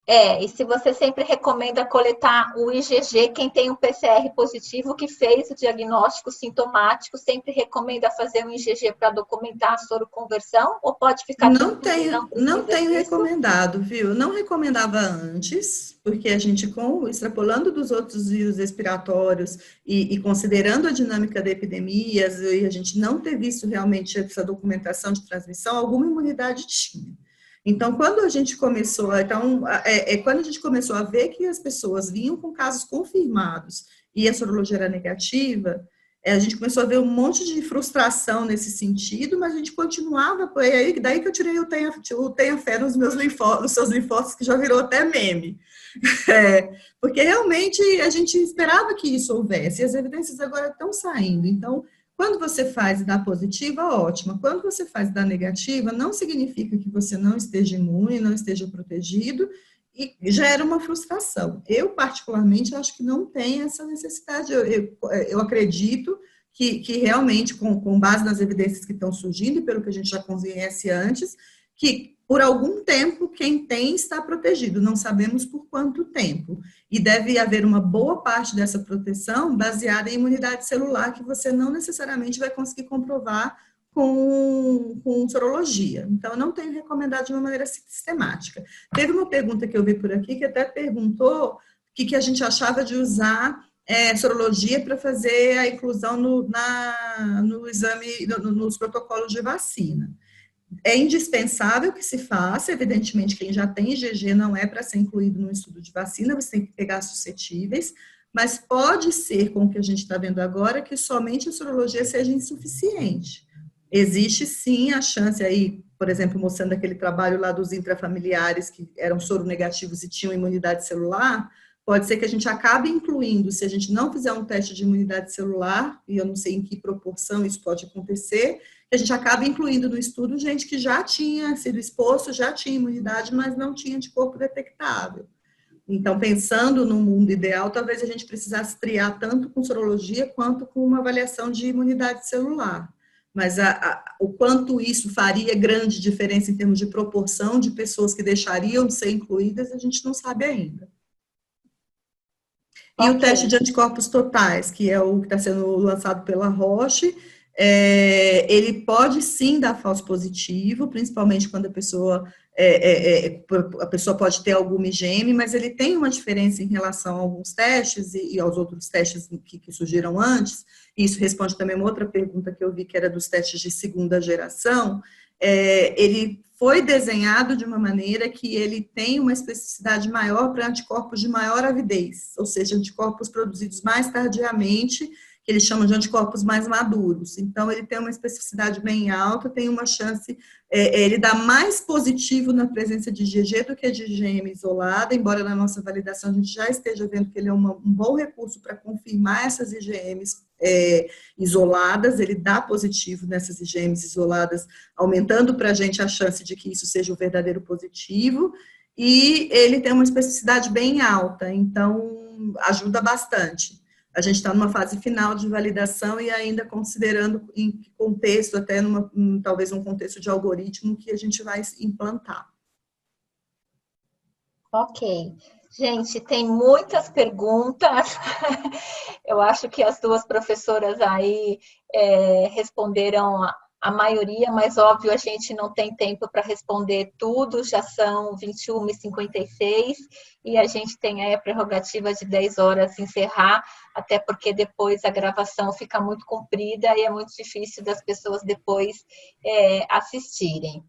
E se você sempre recomenda coletar o IgG, quem tem um PCR positivo que fez o diagnóstico sintomático, sempre recomenda fazer um IgG para documentar a soroconversão? Ou pode ficar... Não tenho recomendado, viu? Não recomendava antes, porque a gente, extrapolando dos outros vírus respiratórios e considerando a dinâmica da epidemia, e a gente não ter visto realmente essa documentação de transmissão, alguma imunidade tinha. Então, quando a gente começou a ver que as pessoas vinham com casos confirmados e a sorologia era negativa, a gente começou a ver um monte de frustração nesse sentido, mas a gente continuava, daí que eu tirei o tenha fé nos seus linfócitos, que já virou até meme. Porque realmente a gente esperava que isso houvesse, e as evidências agora estão saindo. Então, quando você faz e dá positiva, ótimo. Quando você faz e dá negativa, não significa que você não esteja imune, não esteja protegido, e gera uma frustração. Eu, particularmente, acho que não tem essa necessidade. Eu acredito que realmente, com base nas evidências que estão surgindo, e pelo que a gente já conhece antes, que por algum tempo quem tem está protegido, não sabemos por quanto tempo. E deve haver uma boa parte dessa proteção baseada em imunidade celular, que você não necessariamente vai conseguir comprovar com sorologia. Então, eu não tenho recomendado de uma maneira sistemática. Teve uma pergunta que eu vi por aqui, que até perguntou o que a gente achava de usar sorologia para fazer a inclusão no exame, nos protocolos de vacina. É indispensável que se faça, evidentemente, quem já tem IgG não é para ser incluído no estudo de vacina, você tem que pegar suscetíveis, mas pode ser, com o que a gente está vendo agora, que somente a sorologia seja insuficiente. Existe sim a chance aí, por exemplo, mostrando aquele trabalho lá dos intrafamiliares que eram soronegativos e tinham imunidade celular, pode ser que a gente acabe incluindo, se a gente não fizer um teste de imunidade celular, e eu não sei em que proporção isso pode acontecer, que a gente acabe incluindo no estudo gente que já tinha sido exposto, já tinha imunidade, mas não tinha anticorpo detectável. Então, pensando no mundo ideal, talvez a gente precisasse triar tanto com sorologia quanto com uma avaliação de imunidade celular. Mas o quanto isso faria grande diferença em termos de proporção de pessoas que deixariam de ser incluídas, a gente não sabe ainda. E o teste de anticorpos totais, que é o que está sendo lançado pela Roche, ele pode sim dar falso positivo, principalmente quando a pessoa pode ter alguma IgM, mas ele tem uma diferença em relação a alguns testes e aos outros testes que surgiram antes. Isso responde também uma outra pergunta que eu vi, que era dos testes de segunda geração. Ele foi desenhado de uma maneira que ele tem uma especificidade maior para anticorpos de maior avidez, ou seja, anticorpos produzidos mais tardiamente, que eles chamam de anticorpos mais maduros. Então, ele tem uma especificidade bem alta, tem uma chance, ele dá mais positivo na presença de IgG do que de IgM isolada, embora na nossa validação a gente já esteja vendo que ele é um bom recurso para confirmar essas IgMs isoladas, ele dá positivo nessas IgMs isoladas, aumentando para a gente a chance de que isso seja o verdadeiro positivo, e ele tem uma especificidade bem alta, então ajuda bastante. A gente está numa fase final de validação e ainda considerando em que contexto, até talvez um contexto de algoritmo que a gente vai implantar. Ok. Gente, tem muitas perguntas. Eu acho que as duas professoras aí responderam a maioria, mas óbvio a gente não tem tempo para responder tudo, já são 21h56 e a gente tem aí a prerrogativa de 10 horas encerrar, até porque depois a gravação fica muito comprida e é muito difícil das pessoas depois assistirem.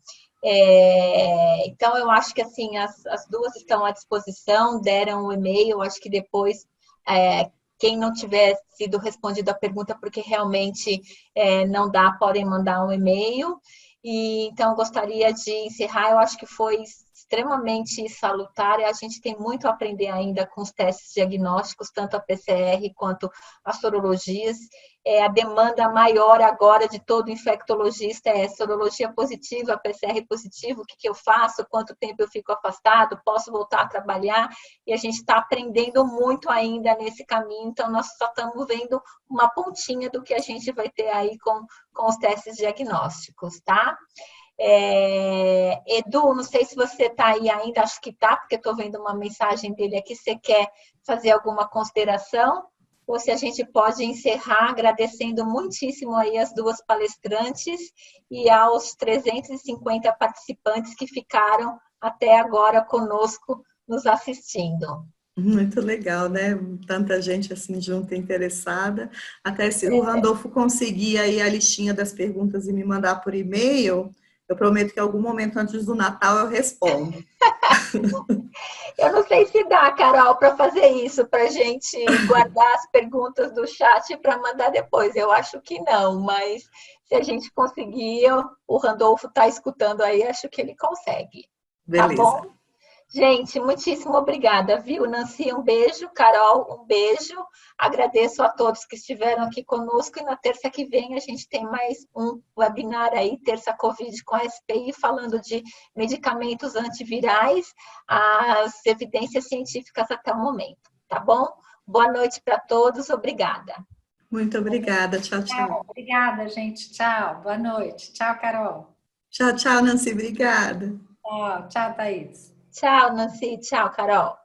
Então, eu acho que assim, as duas estão à disposição, deram o e-mail, acho que depois, quem não tiver sido respondido a pergunta, porque realmente não dá, podem mandar um e-mail. E, então, eu gostaria de encerrar, eu acho que foi extremamente salutar, e a gente tem muito a aprender ainda com os testes diagnósticos, tanto a PCR quanto as sorologias. A demanda maior agora de todo infectologista é sorologia positiva, PCR positivo, o que eu faço, quanto tempo eu fico afastado, posso voltar a trabalhar, e a gente está aprendendo muito ainda nesse caminho, então nós só estamos vendo uma pontinha do que a gente vai ter aí com os testes diagnósticos, tá? Edu, não sei se você está aí ainda, acho que está, porque estou vendo uma mensagem dele aqui, você quer fazer alguma consideração? Ou se a gente pode encerrar agradecendo muitíssimo aí as duas palestrantes e aos 350 participantes que ficaram até agora conosco nos assistindo. Muito legal, né? Tanta gente assim junto interessada. Até se o Randolfo conseguir aí a listinha das perguntas e me mandar por e-mail, eu prometo que em algum momento antes do Natal eu respondo. Eu não sei se dá, Carol, para fazer isso, para a gente guardar as perguntas do chat para mandar depois. Eu acho que não, mas se a gente conseguir, o Randolfo está escutando aí, acho que ele consegue. Beleza. Tá bom? Gente, muitíssimo obrigada, viu? Nancy, um beijo. Carol, um beijo. Agradeço a todos que estiveram aqui conosco e na terça que vem a gente tem mais um webinar aí, Terça Covid com a SPI, falando de medicamentos antivirais, as evidências científicas até o momento, tá bom? Boa noite para todos, obrigada. Muito obrigada, tchau, tchau. Obrigada, gente, tchau, boa noite. Tchau, Carol. Tchau, tchau, Nancy, obrigada. Tchau, Thaís. Tchau, Nancy. Tchau, Carol.